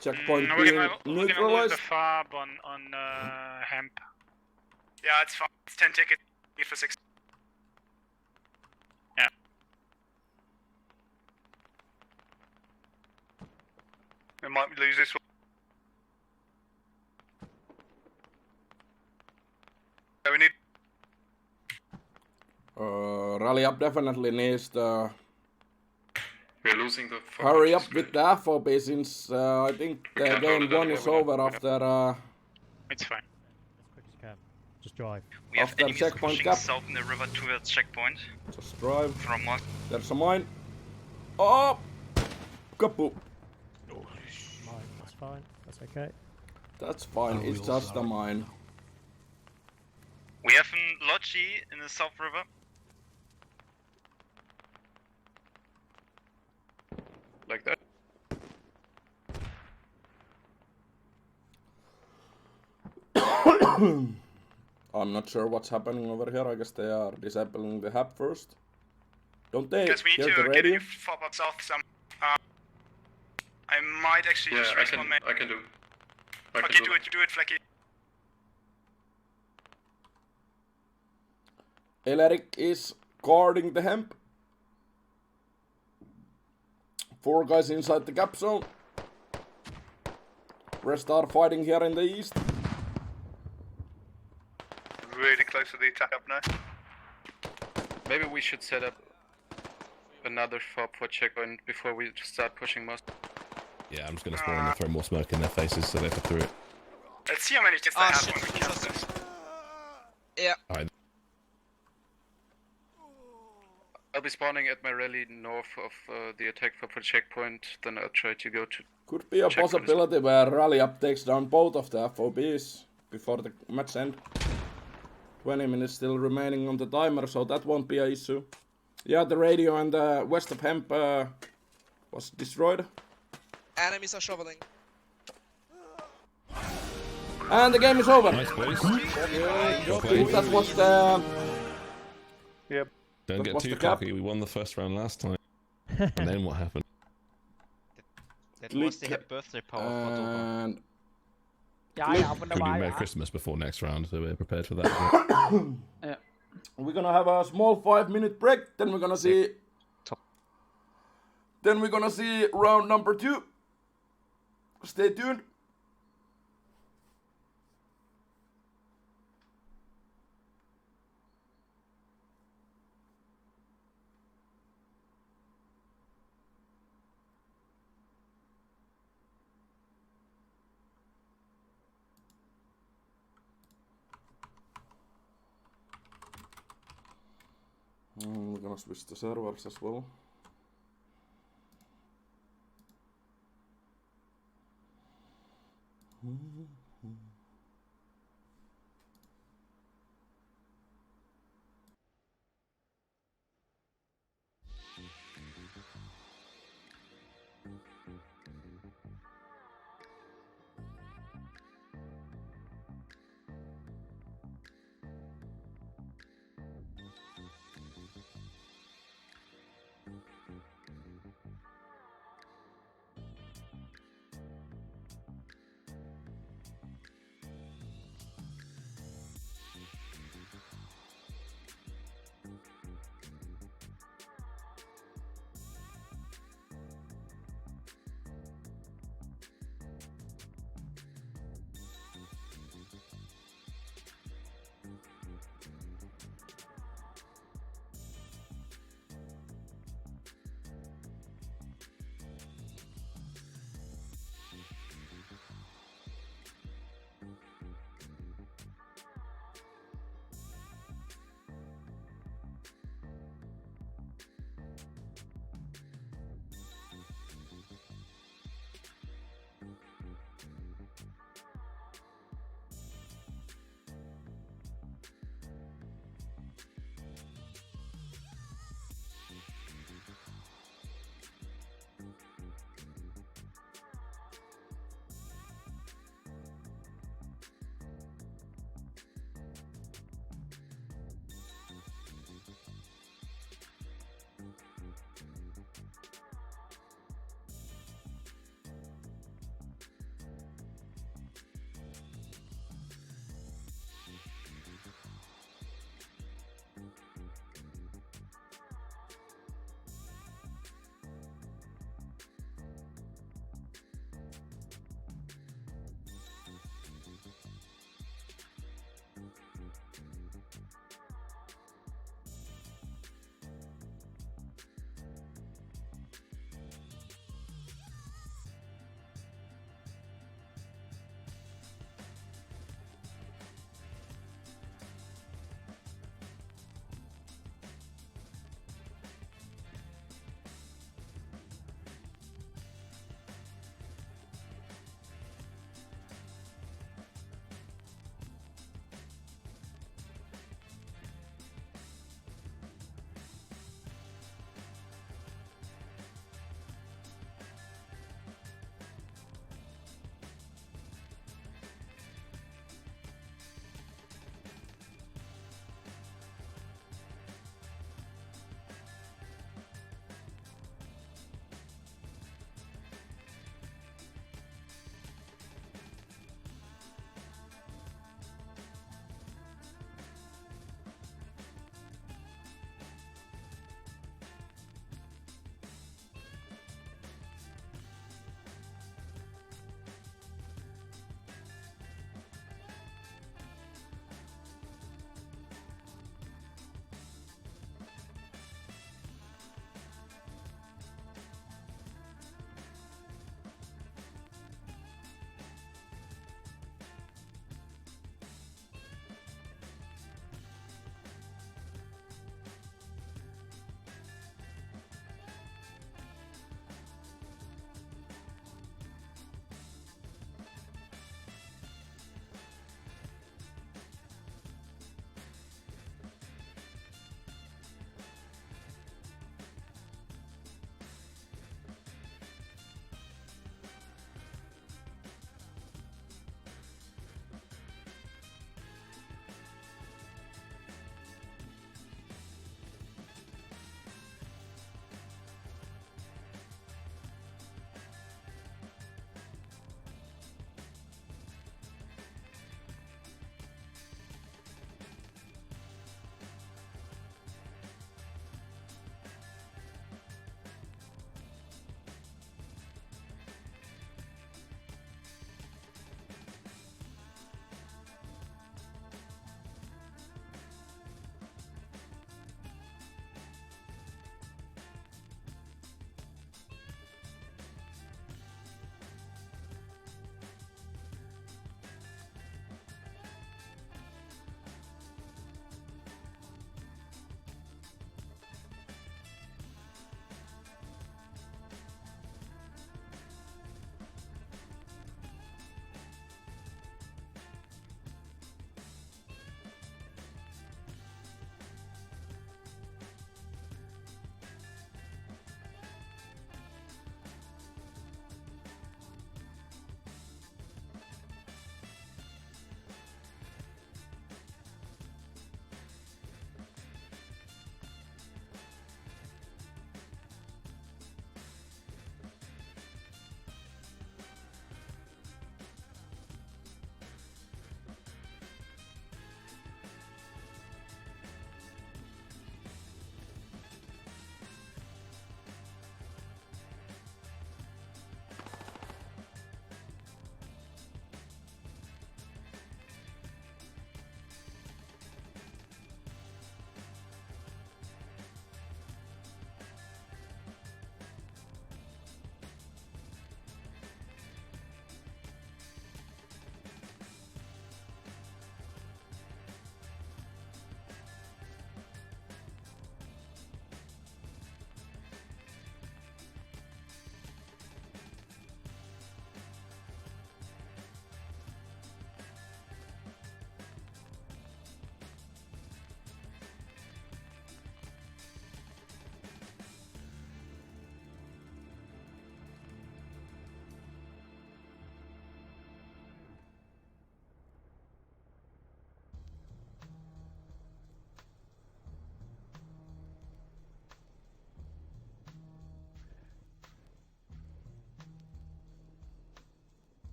Checkpoint We're being gonna lose neutralized. the fob on hemp. Yeah, it's fine. It's 10 tickets. Give for 6. Yeah. We might lose this one. Yeah, we need. Rally up definitely needs the. We're losing the. Hurry up with the FOB since I think the game 1 is over after. It's fine. Just drive. We have After enemies checkpoint pushing gap. south in the river towards checkpoint. Just drive. From what? There's a mine. Oh! Kaput. Mine, that's fine. That's okay. That's fine, it's just a mine. We have a Logi in the south river. Like that. I'm not sure what's happening over here. I guess they are disabling the hub first. Don't they Because we hear need the to get radio? you far out south some. I might actually just risk one man. I can do. Okay, do it, Flecky. Eleric is guarding the hemp. 4 guys inside the gap zone. Rest are fighting here in the east. Really close to the attack up now. Maybe we should set up another fob for checkpoint before we start pushing most. Yeah, I'm just gonna spawn and throw more smoke in their faces so they have to through it. Let's see how many deaths they have when we kill them. Yeah. Alright. I'll be spawning at my rally north of the attack for checkpoint, then I'll try to go to... Could be a possibility where Rally Up takes down both of the FOBs before the match end. 20 minutes still remaining on the timer, so that won't be an issue. Yeah, the radio and the west of Hemp was destroyed. Enemies are shoveling. And the game is over! Nice, boys. That was the... Yep. Don't that get was too the cap. cocky, we won the first round last time. And then what happened? That was the birthday power for And... Could be Merry Christmas before next round, so we're prepared for that. Yeah. We're gonna have a small 5-minute break, then we're gonna see... Then we're gonna see round number 2. Stay tuned. We're gonna switch the servers as well.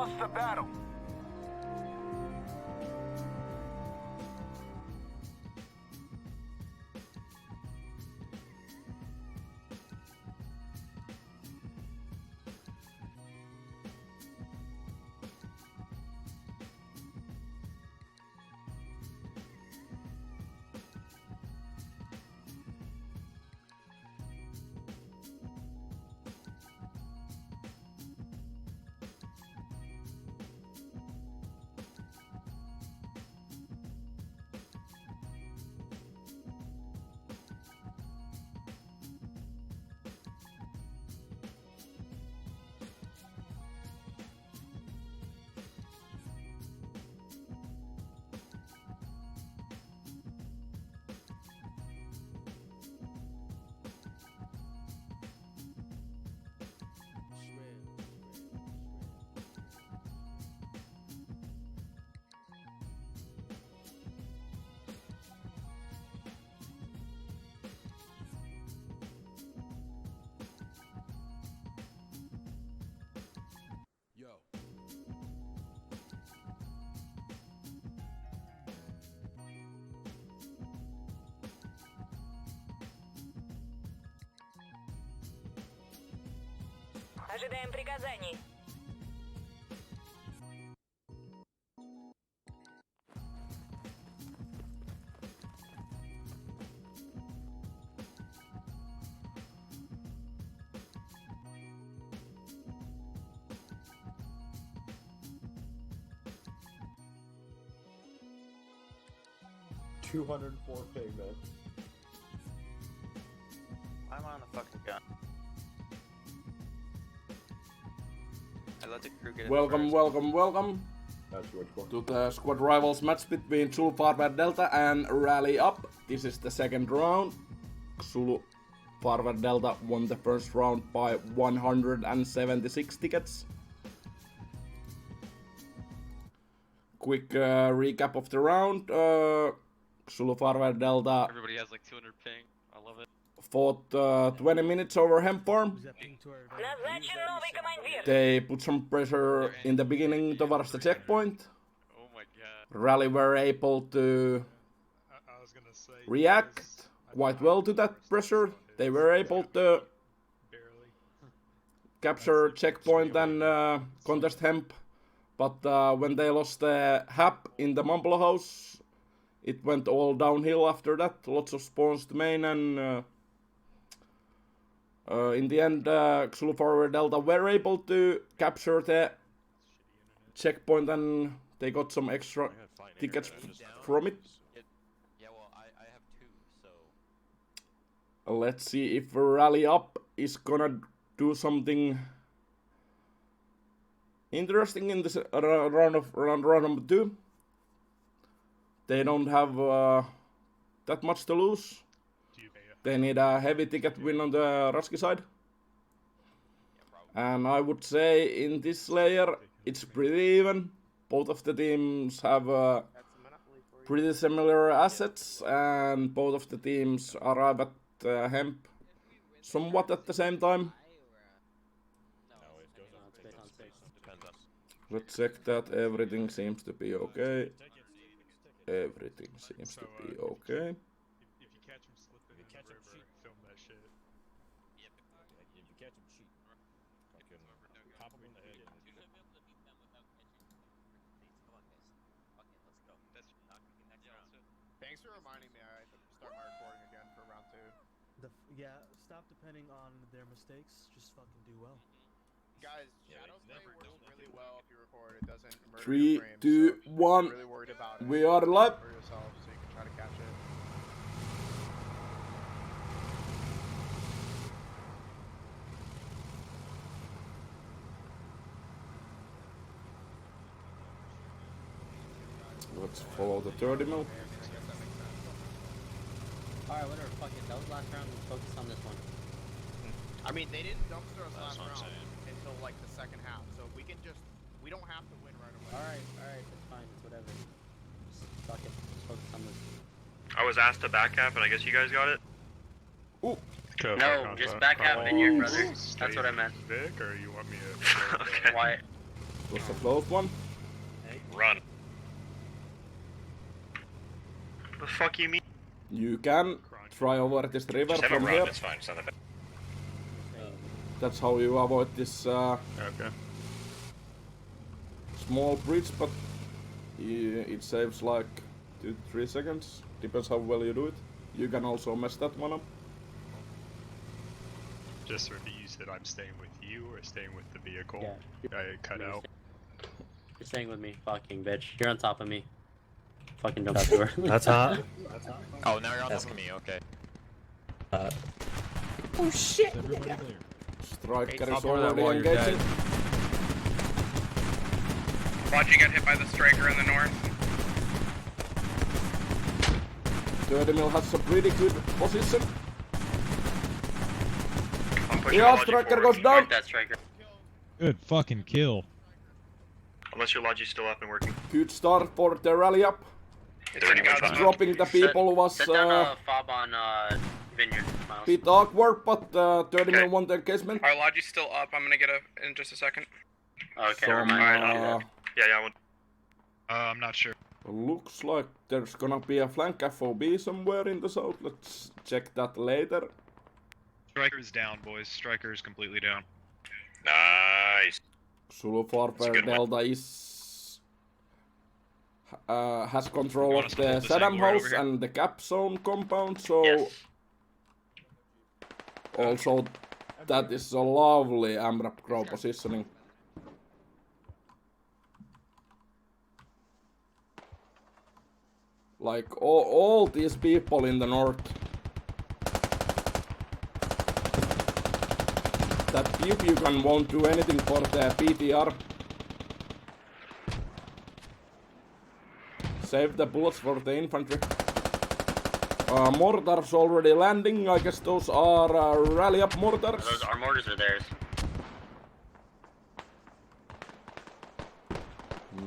lost the battle. Ожидаем приказаний. $204 ping, man. I'm on the fucking gun. I let the crew get in Welcome, first. welcome to the squad rivals match between Zulu Forward Delta and Rally Up. This is the second round. Zulu Forward Delta won the first round by 176 tickets. Quick recap of the round. Zulu Forward Delta Everybody has like 200 ping. I love it. fought 20 minutes over hemp farm. Назначен новый командир. They put some pressure in the beginning towards the checkpoint. Oh my god. Rally were able to react quite well to that pressure. They were able to capture checkpoint and contest hemp. But when they lost the hap in the Mumble House, it went all downhill after that. Lots of spawns to main, and in the end, Zulu Forward Delta were able to capture the checkpoint, and they got some extra tickets from it. Yeah, well, I have 2, so... Let's see if Rally Up is gonna do something interesting in this round number 2. They don't have that much to lose. They need a heavy ticket win on the Rasky side. And I would say in this layer, it's pretty even. Both of the teams have pretty similar assets, and both of the teams arrive at hemp somewhat at the same time. Let's check that everything seems to be okay. Everything seems to be okay. If you catch him slipping in the river, film that shit. If you catch him cheat, fucking pop him in the head. Thanks for reminding me. I start my recording again for round 2. Yeah, stop depending on their mistakes. Just fucking do well. Guys, Shadow Play works really well if you record. It doesn't murder 3, your frames. 2, So 1. really worried about We are live. for yourself so you can try to catch it. Let's follow the 30 mil. Alright, whatever, fuck it. That was last round. Let's focus on this one. I mean, they didn't dumpster us last round until like the second half, so we can just, we don't have to win right away. Alright, it's fine. It's whatever. Just fuck it. Let's focus on this. I was asked to back half, and I guess you guys got it? Ooh. No, just back half vineyard, brother. That's what I meant. Vic, or you want me to... Okay. Wyatt. was a close one. Run. The fuck you mean? You can try over this river Just have a from run, here. it's fine, it's not that bad. That's how you avoid this Okay. small bridge, but it saves like 2 to 3 seconds. Depends how well you do it. You can also mess that one up. Just refuse that I'm staying with you or staying with the vehicle. Yeah. I cut out. You're staying with me, fucking bitch. You're on top of me. Fucking jump out the door. That's hot. Oh, now you're on top of me, okay. Oh shit! Striker is already engaging. Roger got hit by the striker in the north. 30 mil has a pretty good position. Yeah, striker goes down. That striker. Good fucking kill. Unless your Logi's still up and working. Good start for the rally up. Dropping the people was Set down fob on Vineyard, Miles. bit awkward, but 30 mil won the engagement. Our Logi's still up. I'm gonna get in just a second. Okay, Some, Yeah, I went. I'm not sure. Looks like there's gonna be a flank FOB somewhere in the south. Let's check that later. Striker's down, boys. Striker is completely down. Nice. Zulu Farfare Delta is has control of the Saddam House and the Cap Zone compound, so also that is a lovely AMRAP Crow positioning. Like all these people in the north. That Pew Pew gun won't do anything for the PTR. Save the bullets for the infantry. Mortars already landing. I guess those are rally up mortars. Our mortars are theirs.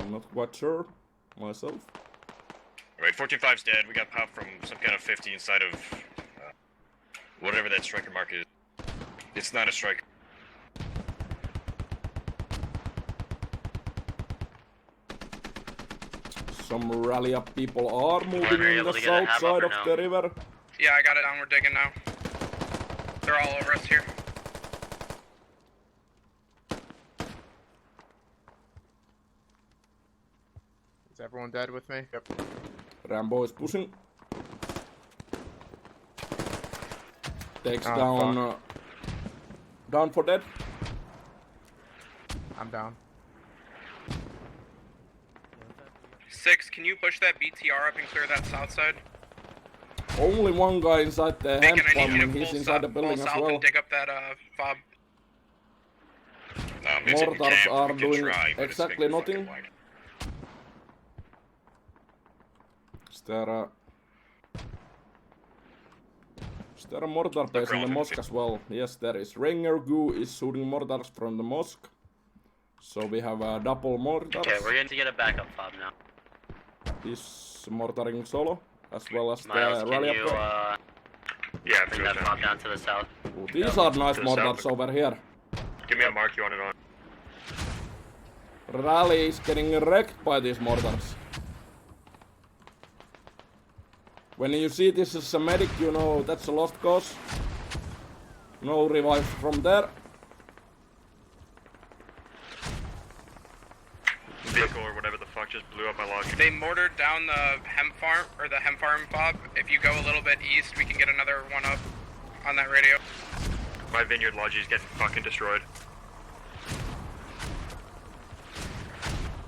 Not quite sure myself. Alright, 14-5's dead. We got popped from some kind of 50 inside of whatever that striker mark is. It's not a striker. Some rally up people are moving in the south side of the river. Yeah, I got it down. We're digging now. They're all over us here. Is everyone dead with me? Yep. Rambo is pushing. Takes down down for dead. I'm down. 6, can you push that BTR up and clear that south side? Only one guy inside the hemp farm and he's inside the building as well. And dig up that fob. Mortars are doing exactly nothing. Is there a mortar base in the mosque as well? Yes, there is. Ranger Goo is shooting mortars from the mosque. So we have a double mortars. Okay, we're going to get a backup fob now. He's mortaring solo, as well as Miles, the can rally you, up. Yeah, bring that fob down to the south? Ooh, these are nice mortars over here. Give me a mark you want it on. Rally is getting wrecked by these mortars. When you see this as a medic, you know that's a lost cause. No revives from there. Vehicle or whatever the fuck just blew up my log. They mortared down the hemp farm, or the hemp farm fob. If you go a little bit east, we can get another one up on that radio. My vineyard lodge is getting fucking destroyed.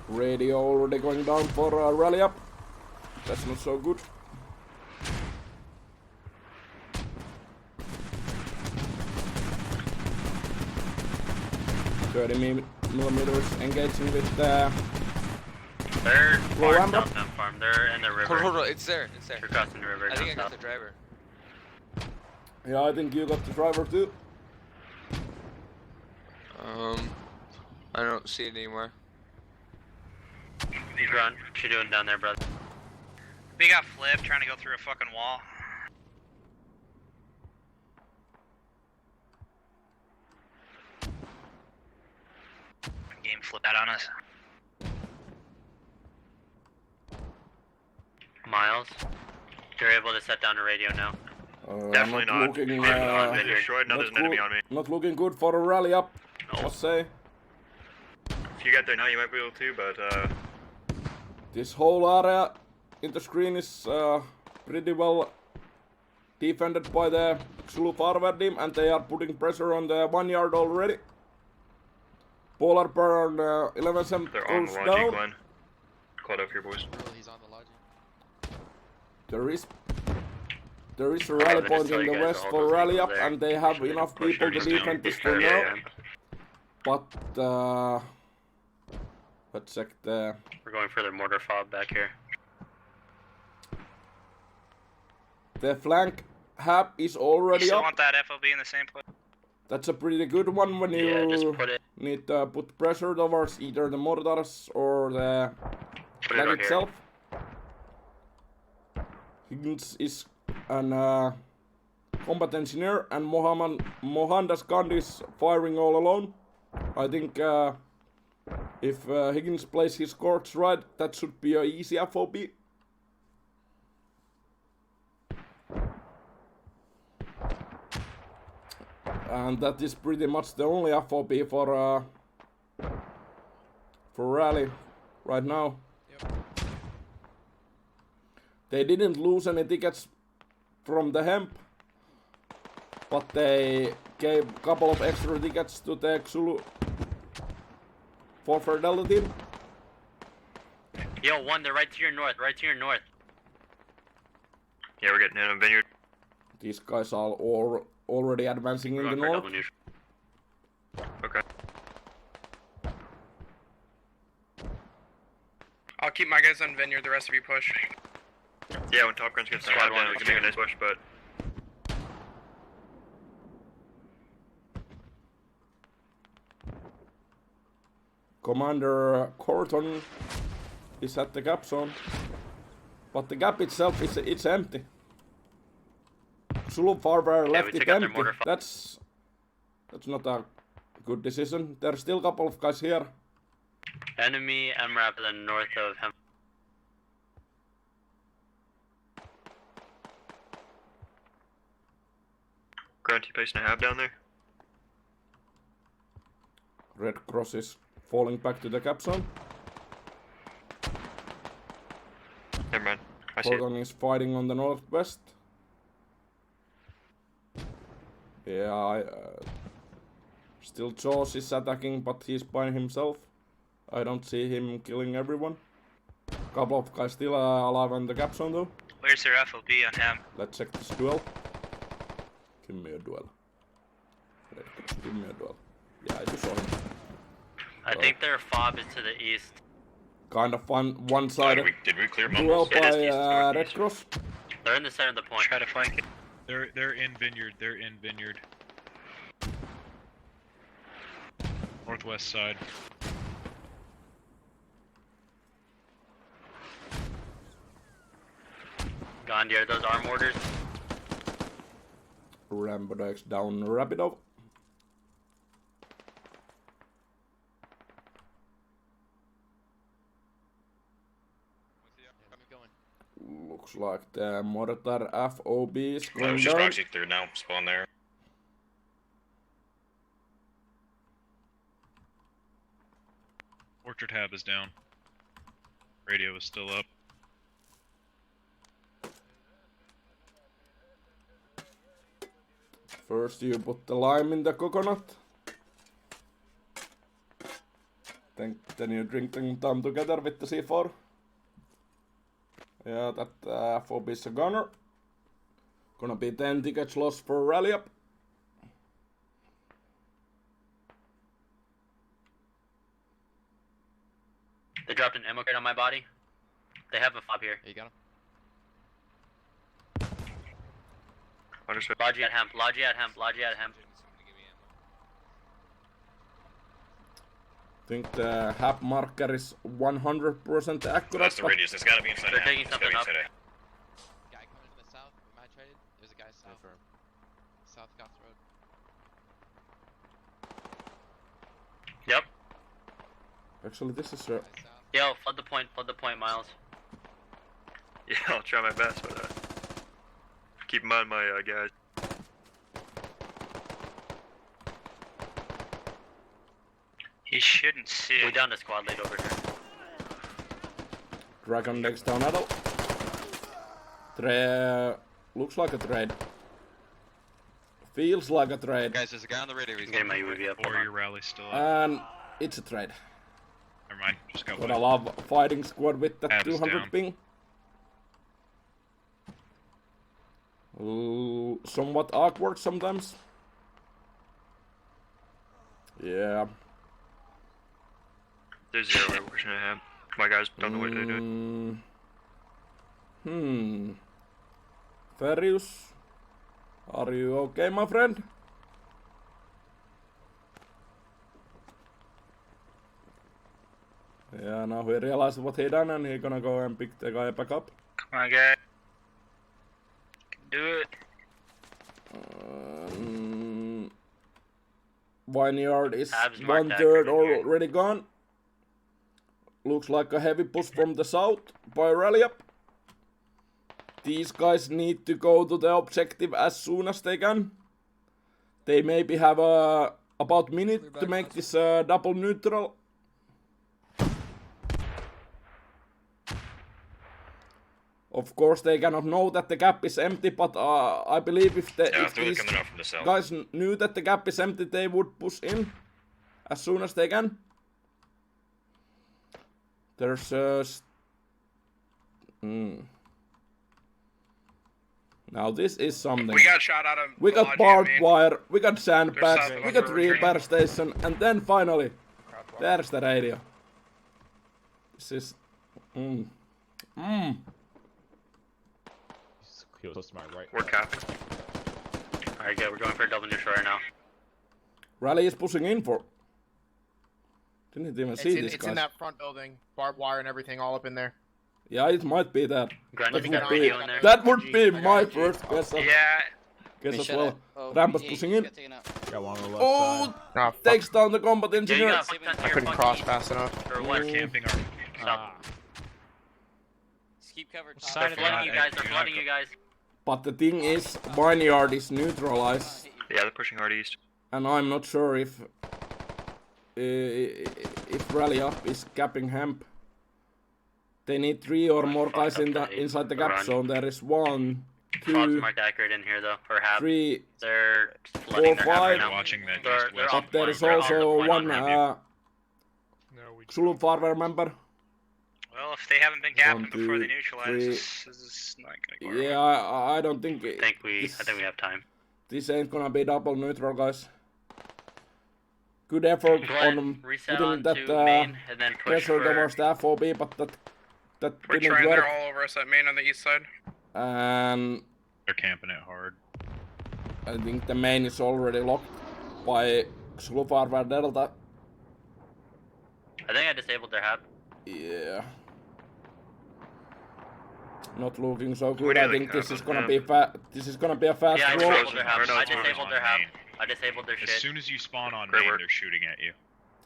Radio already going down for a rally up. That's not so good. millimeters engaging with the They're low far amber. south hemp farm. They're in the river. Hold on, it's there, it's there. They're crossing the river. I think I down got the driver. Yeah, I think you got the driver too. I don't see it anymore. Run. What you doing down there, brother? We got Flip trying to go through a fucking wall. Game flipped out on us. Miles, you're able to set down a radio now. Definitely not. Looking, Destroyed. No, there's an enemy on me. Not looking good for a rally up, I must say. If you get there now, you might be able to, but This whole area in the screen is pretty well defended by the Zulu forward team, and they are putting pressure on the 1 yard already. Polar bear on 11-7 they're on the goes logic down. line. Caught up here, boys. He's on the logic. There is a rally point in the west for rally up, and they have enough people to defend this for now. But let's check the. We're going for the mortar fob back here. The flank hub is already You still up. want that FOB in the same place? That's a pretty good one when you need to put pressure towards either the mortars or the flag itself. Higgins is an combat engineer, and Mohandas Gandhi is firing all alone. I think if Higgins plays his cards right, that should be an easy FOB. And that is pretty much the only FOB for rally right now. They didn't lose any tickets from the hemp, but they gave a couple of extra tickets to the Zulu for Fidelity team. Yo, one, they're right to your north, Yeah, we're getting in a vineyard. These guys are all already advancing in the north. Okay. I'll keep my guys on vineyard, the rest of you push. Yeah, when Top Gun's gets squad down, we can make a nice push, but Commander Corton is at the gap zone, but the gap itself it's empty. Zulu Farber left it empty. That's not a good decision. There's still a couple of guys here. Enemy MRAP to the north of him. Grant, you placing a hab down there? Red Cross is falling back to the cap zone. Never mind. I see it. Corton is fighting on the northwest. Yeah, still Jaws is attacking, but he's by himself. I don't see him killing everyone. Couple of guys still alive on the cap zone though. Where's your FOB on him? Let's check this duel. Give me a duel. Give me a duel. Yeah, I just saw him. I think their fob is to the east. Kind of one-sided did we clear duel Mumbles? by Red Cross. They're in the center of the point. Try to flank it. They're in vineyard. They're in vineyard. Northwest side. Gandhi, are those arm orders? Rambo Dykes down Rapido. Looks like the mortar FOB is going just down. proxy through now. Spawn there. Orchard hab is down. Radio is still up. First you put the lime in the coconut. Then you drink them together with the C4. Yeah, that FOB is a gunner. Gonna be 10 tickets lost for rally up. They dropped an ammo crate on my body. They have a fob here. You got him. Understood. Logi at hemp, logi at hemp, logi at hemp. I think the hab marker is 100% accurate. That's the radius. It's gotta be inside. They're taking something up. Guy coming from the south. We might traded. There's a guy south. South Cops Road. Yep. Actually, this is Yo, flood the point, Miles. Yeah, I'll try my best, but keep in mind my guys. He shouldn't see it. We down to squad lead over here. Dragon next down adult. Looks like a trade. Feels like a trade. Guys, there's a guy on the radio. He's getting my UAV up. Or your rally's still up. And it's a trade. Never mind. Just go. But I love fighting squad with that Ab is 200 down. ping. Ooh, somewhat awkward sometimes. Yeah. There's 0 we're pushing ahead. My guys don't know what they're doing. Ferius, are you okay, my friend? Yeah, now he realized what he done and he gonna go and pick the guy back up. Come on, guy. Do it. Vineyard is Abs marked 1/3 accurate in here. already gone. Looks like a heavy push from the south by rally up. These guys need to go to the objective as soon as they can. They maybe have about a minute to make this double neutral. Of course, they cannot know that the gap is empty, but I believe if these coming out from the south. guys knew that the gap is empty, they would push in as soon as they can. There's Now this is something. We got shot out of. We got lodge, barbed I mean. wire, we got sandbags, There's we got south repair station, and then finally, there's the radio. This is. Close to my right. We're capping. Alright, good. We're going for a double neutral right now. Rally is pushing in for. Didn't even see this It's guy. in that front building. Barbed wire and everything all up in there. Yeah, it might be that. That That would be my first guess. Yeah. Guess as well. Rampus pushing in. Got one on the left Oh, side. takes down the combat engineer. I couldn't cross fast enough. We're camping our. Keep covered. They're flooding you guys. They're flooding you guys. But the thing is, Vineyard is neutralized. Yeah, they're pushing hard east. And I'm not sure if Rally Up is capping hemp. They need 3 or more guys inside the gap zone. There is 1, 2, Marked accurate in here though. For half. 3, They're 4, flooding their half 5. right now. Watching that They're east west. But there is also one Zulu farmer member. Well, if they haven't been capping 1, 2, before they neutralize, 3. this is not gonna go. Yeah, I don't think. I think we have time. This ain't gonna be double neutral, guys. Good effort on reset putting on that to main, and then push pressure for... towards the FOB, but that We're didn't trying. work. They're all over us at main on the east side. And They're camping it hard. I think the main is already locked by Zulu Farmer Delta. I think I disabled their hab. Yeah. Not looking so good. I think this is gonna be a fast Yeah, I roll. disabled their hab. I disabled their hab. I disabled their As shit. soon as you spawn on main, they're shooting at you.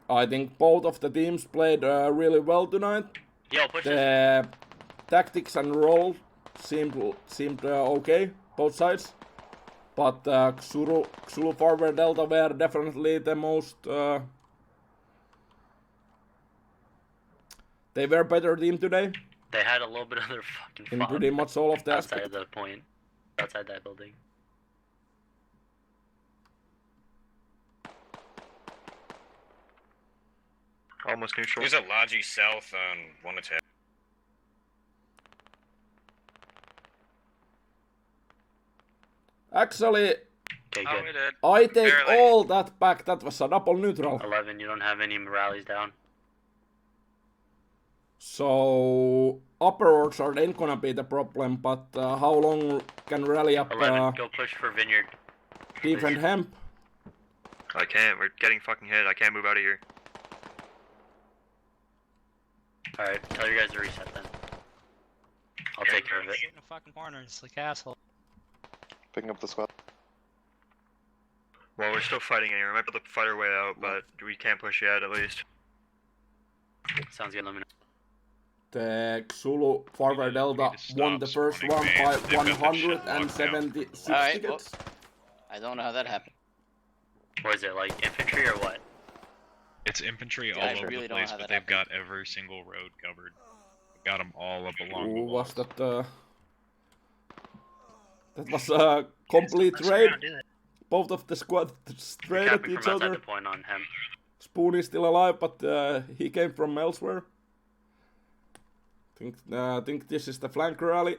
I think both of the teams played really well tonight. Yo, push The tactics and roll seemed okay, both sides. But Zulu Forward Delta were definitely the most. They were better team today. They had a little bit of their fucking In fun pretty much all of the outside aspects. of the point. Outside that building. Almost neutral. There's a Logi south on 1 attack. Actually, Okay, Oh, good. we did. I take Barely. all that back. That was a double neutral. 11, you don't have any rallies down. So upper orchard ain't gonna be the problem, but how long can rally up 11, go push for Vineyard. defend hemp? I can't. We're getting fucking hit. I can't move out of here. Alright, tell your guys to reset then. I'll take care of it. Shoot in the fucking corners like asshole. Picking up the squad. Well, we're still fighting here. We might be able to fight our way out, but we can't push yet, at least. Sounds good, let me know. The Zulu Forward Delta won the first round by 176 tickets. I don't know how that happened. Or is it like infantry or what? It's infantry all over the place, but they've got every single road covered. Got them all up along the wall. Was that? That was a complete raid. Both of the squad straight at each other. The point on him. Spoon is still alive, but he came from elsewhere. Think this is the flank rally.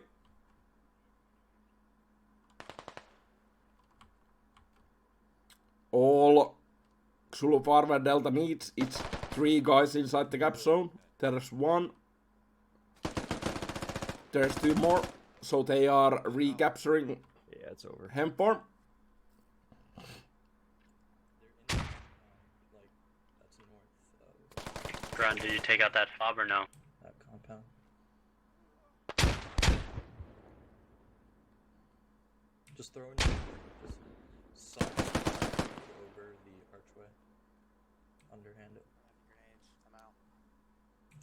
All Zulu Forward Delta needs is 3 guys inside the gap zone. There's 1. There's 2 more. So they are recapturing it's over. Hempfarm. Grun, did you take out that fob or no? That compound. Just throw in just side over the archway. Underhand it. Grenades. I'm out.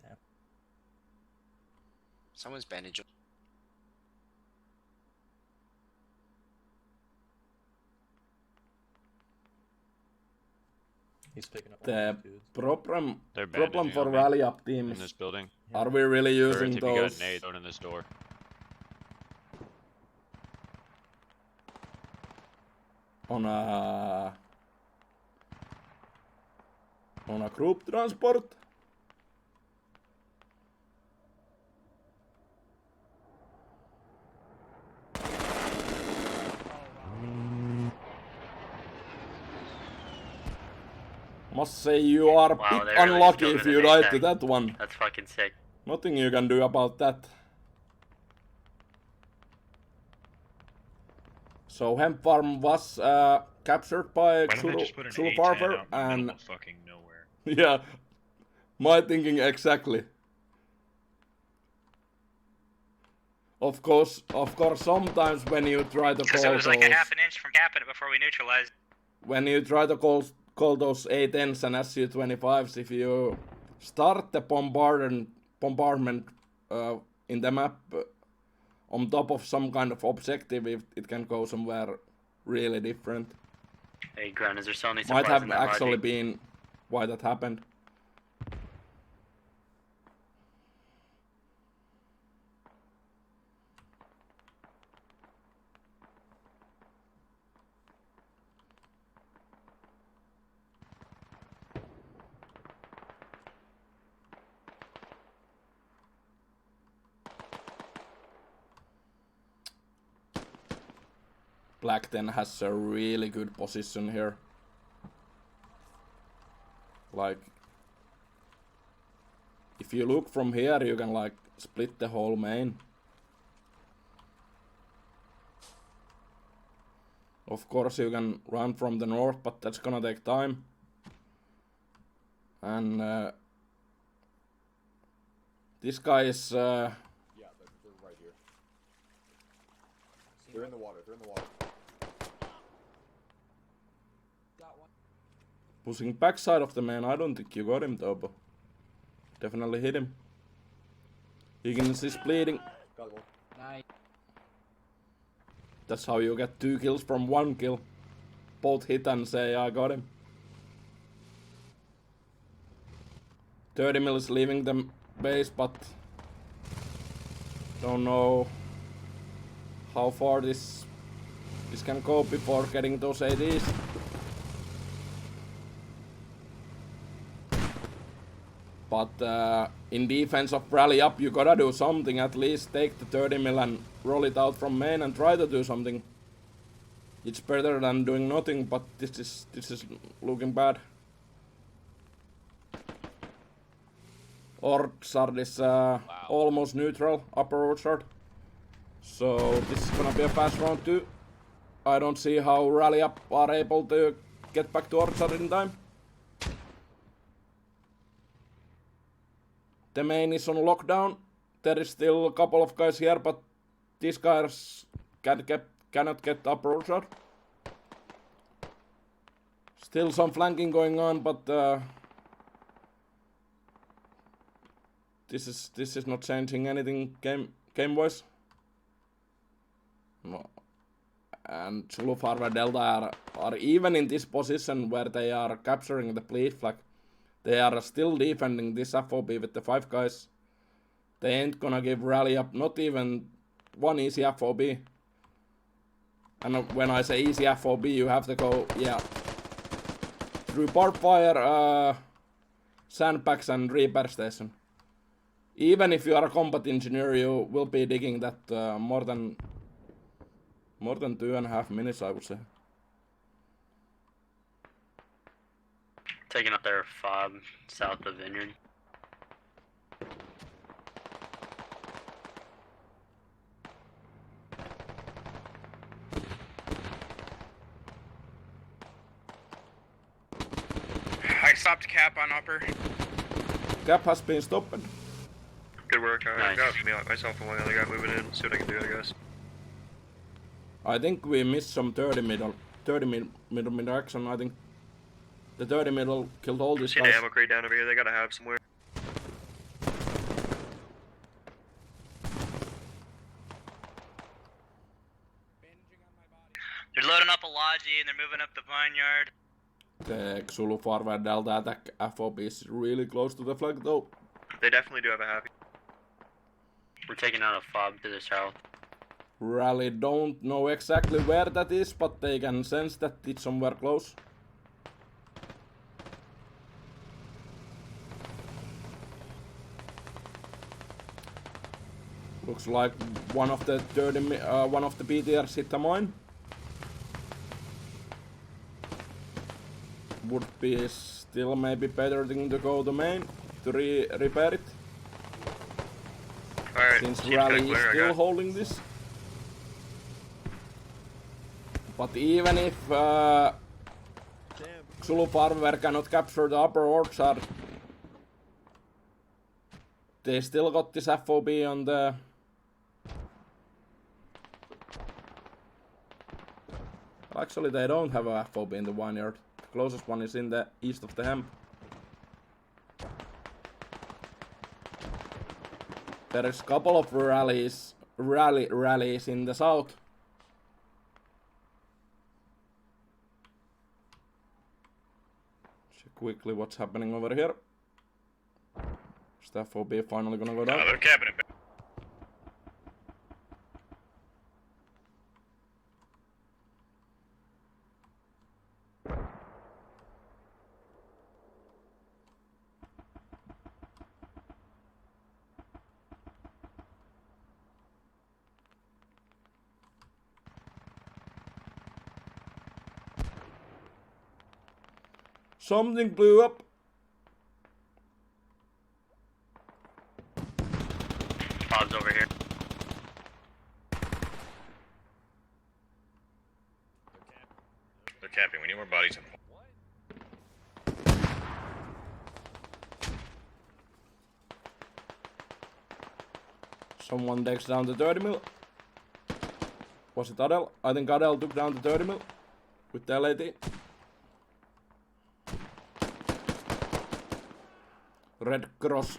Damn. Someone's bandaging. He's picking up the problem bandaging for on me rally up teams. in this building. Are we really using those? Nade in this door. On a group transport? Must say you are a bit unlucky if you died to that one. That's fucking sick. Nothing you can do about that. So Hempfarm was captured by Zulu Farmer and fucking nowhere. Yeah, my thinking exactly. Of course, sometimes when you try to call it was those, like a half an inch from capping it before we neutralized. When you try to call those A10s and SU-25s, if you start the bombardment in the map on top of some kind of objective, it can go somewhere really different. Hey, Grun, is there still any Might supplies have in that actually logic? been why that happened. Black then has a really good position here. Like, if you look from here, you can like split the whole main. Of course you can run from the north, but that's gonna take time. And this guy is yeah, they're right here. They're in the water, pushing backside of the man. I don't think you got him though, but definitely hit him. Higgins is bleeding. Got one. Nice. That's how you get 2 kills from 1 kill. Both hit and say I got him. 30 mil is leaving the base, but don't know how far this can go before getting those ADs. But in defense of rally up, you gotta do something. At least take the 30 mil and roll it out from main and try to do something. It's better than doing nothing, but this is looking bad. Orchard is almost neutral, upper Orchard. So this is gonna be a fast round too. I don't see how rally up are able to get back to Orchard in time. The main is on lockdown. There is still a couple of guys here, but these guys cannot get up Orchard. Still some flanking going on, but this is not changing anything game wise. No. And Zulu Forward Delta are even in this position where they are capturing the bleed flag. They are still defending this FOB with the 5 guys. They ain't gonna give rally up, not even one easy FOB. And when I say easy FOB, you have to go, yeah, through barbed wire, sandbags and repair station. Even if you are a combat engineer, you will be digging that more than 2.5 minutes, I would say. Taking up their fob south of Vineyard. I stopped cap on upper. Cap has been stopped. Good work. I Nice. got me, myself and one other guy moving in. See what I can do, I guess. I think we missed some 30 middle action. I think the 30 middle killed all these See guys. the ammo crate down over here. They gotta have somewhere. They're loading up a Logi and they're moving up the vineyard. The Zulu Forward Delta attack FOB is really close to the flag though. They definitely do have a happy. We're taking out a fob to the south. Rally don't know exactly where that is, but they can sense that it's somewhere close. Looks like one of the BTRs hit a mine. Would be still maybe better thing to go to main to repair it. Alright, Since seems Rally kinda is clear, I still got- holding this. But even if Zulu Farmer cannot capture the upper orchard, they still got this FOB on the... Actually, they don't have a FOB in the vineyard. The closest one is in the east of the hemp. There is a couple of rallies in the south. Check quickly what's happening over here. Is the FOB finally gonna go down? they're capping it back. Something blew up. Fob's over here. They're capping. We need more bodies. Someone takes down the 30 mil. Was it Adel? I think Adel took down the 30 mil with the LAT. Red Cross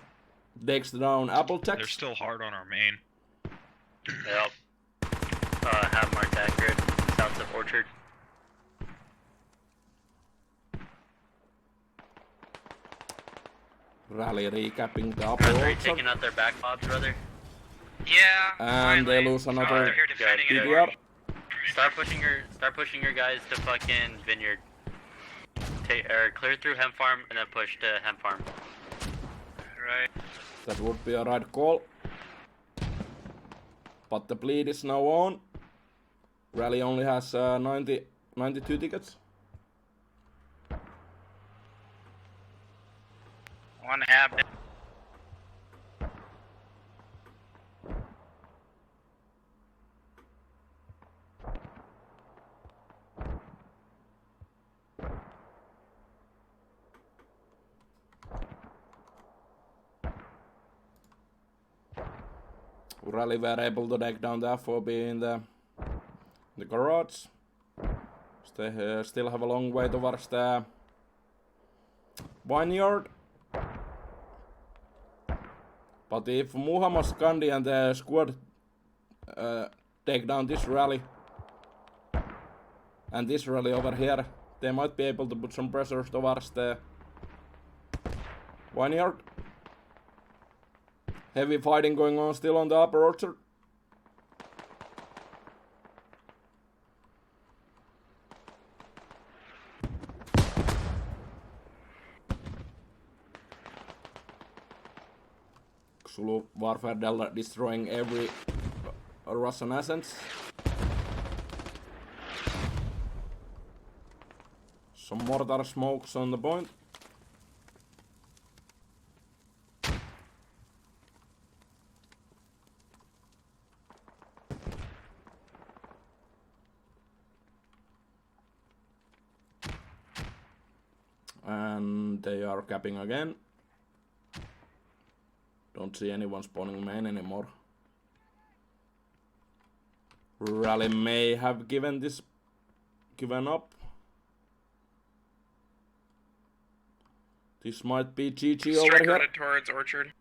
takes down Applejack. They're still hard on our main. Yep. Have marked that grid south of Orchard. Rally recapping the upper Are you orchard. taking out their back fobs, brother? Yeah. And they lose another they're here defending it. PDR. Start pushing your guys to fucking Vineyard. Clear through Hemp Farm and then push to Hemp Farm. Right. That would be a right call. But the bleed is now on. Rally only has 92 tickets. One half. Rally were able to take down the FOB in the garage. They still have a long way towards the vineyard. But if Muhammad Skandi and the squad take down this rally and this rally over here, they might be able to put some pressure towards the vineyard. Heavy fighting going on still on the upper orchard. Zulu Warfare Delta destroying every Russian assets. Some mortar smokes on the point. And they are capping again. Don't see anyone spawning main anymore. Rally may have given up. This might be GG over here. Towards orchard.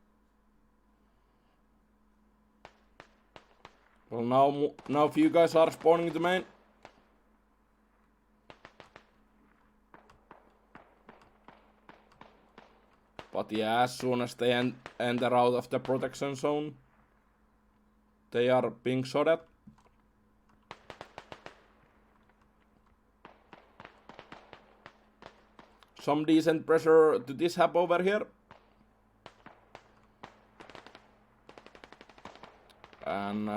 Well, now few guys are spawning the main. But yeah, as soon as they enter out of the protection zone, they are being shot at. Some decent pressure to this hub over here. And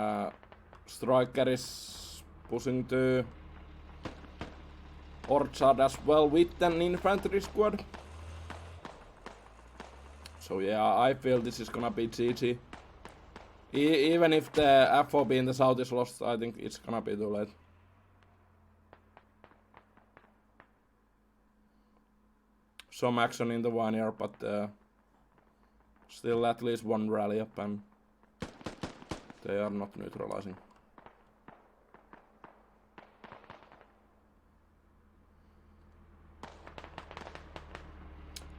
Striker is pushing to orchard as well with an infantry squad. So yeah, I feel this is gonna be GG. Even if the FOB in the south is lost, I think it's gonna be too late. Some action in the vineyard, but still at least one rally up and they are not neutralizing.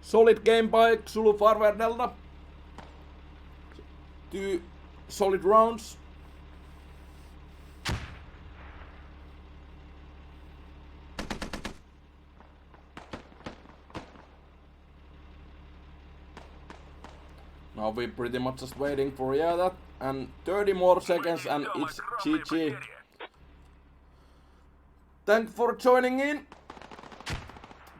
Solid game by Zulu Farware Delta. 2 solid rounds. Now we're pretty much just waiting for that and 30 more seconds and it's GG. Thanks for joining in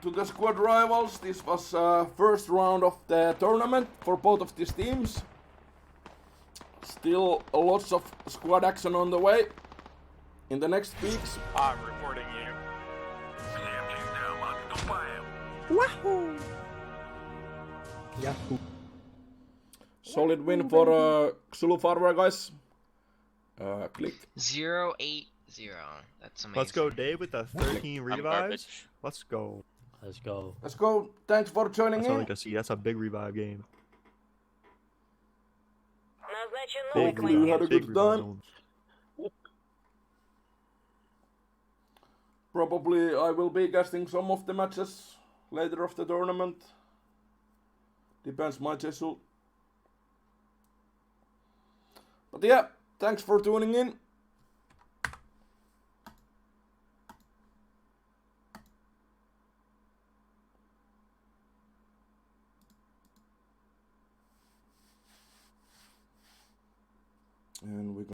to the squad rivals. This was first round of the tournament for both of these teams. Still lots of squad action on the way in the next weeks. I'm reporting you. Wahoo! Yahoo! Solid win for Zulu Farware, guys. Click. 0-8-0. That's amazing. Let's go, Dave, with the 13 revives. Let's go. Let's go. Let's go. Thanks for joining in. That's a big revive game. Hopefully you had a good time. Probably I will be casting some of the matches later of the tournament. Depends my schedule. But yeah, thanks for tuning in. And we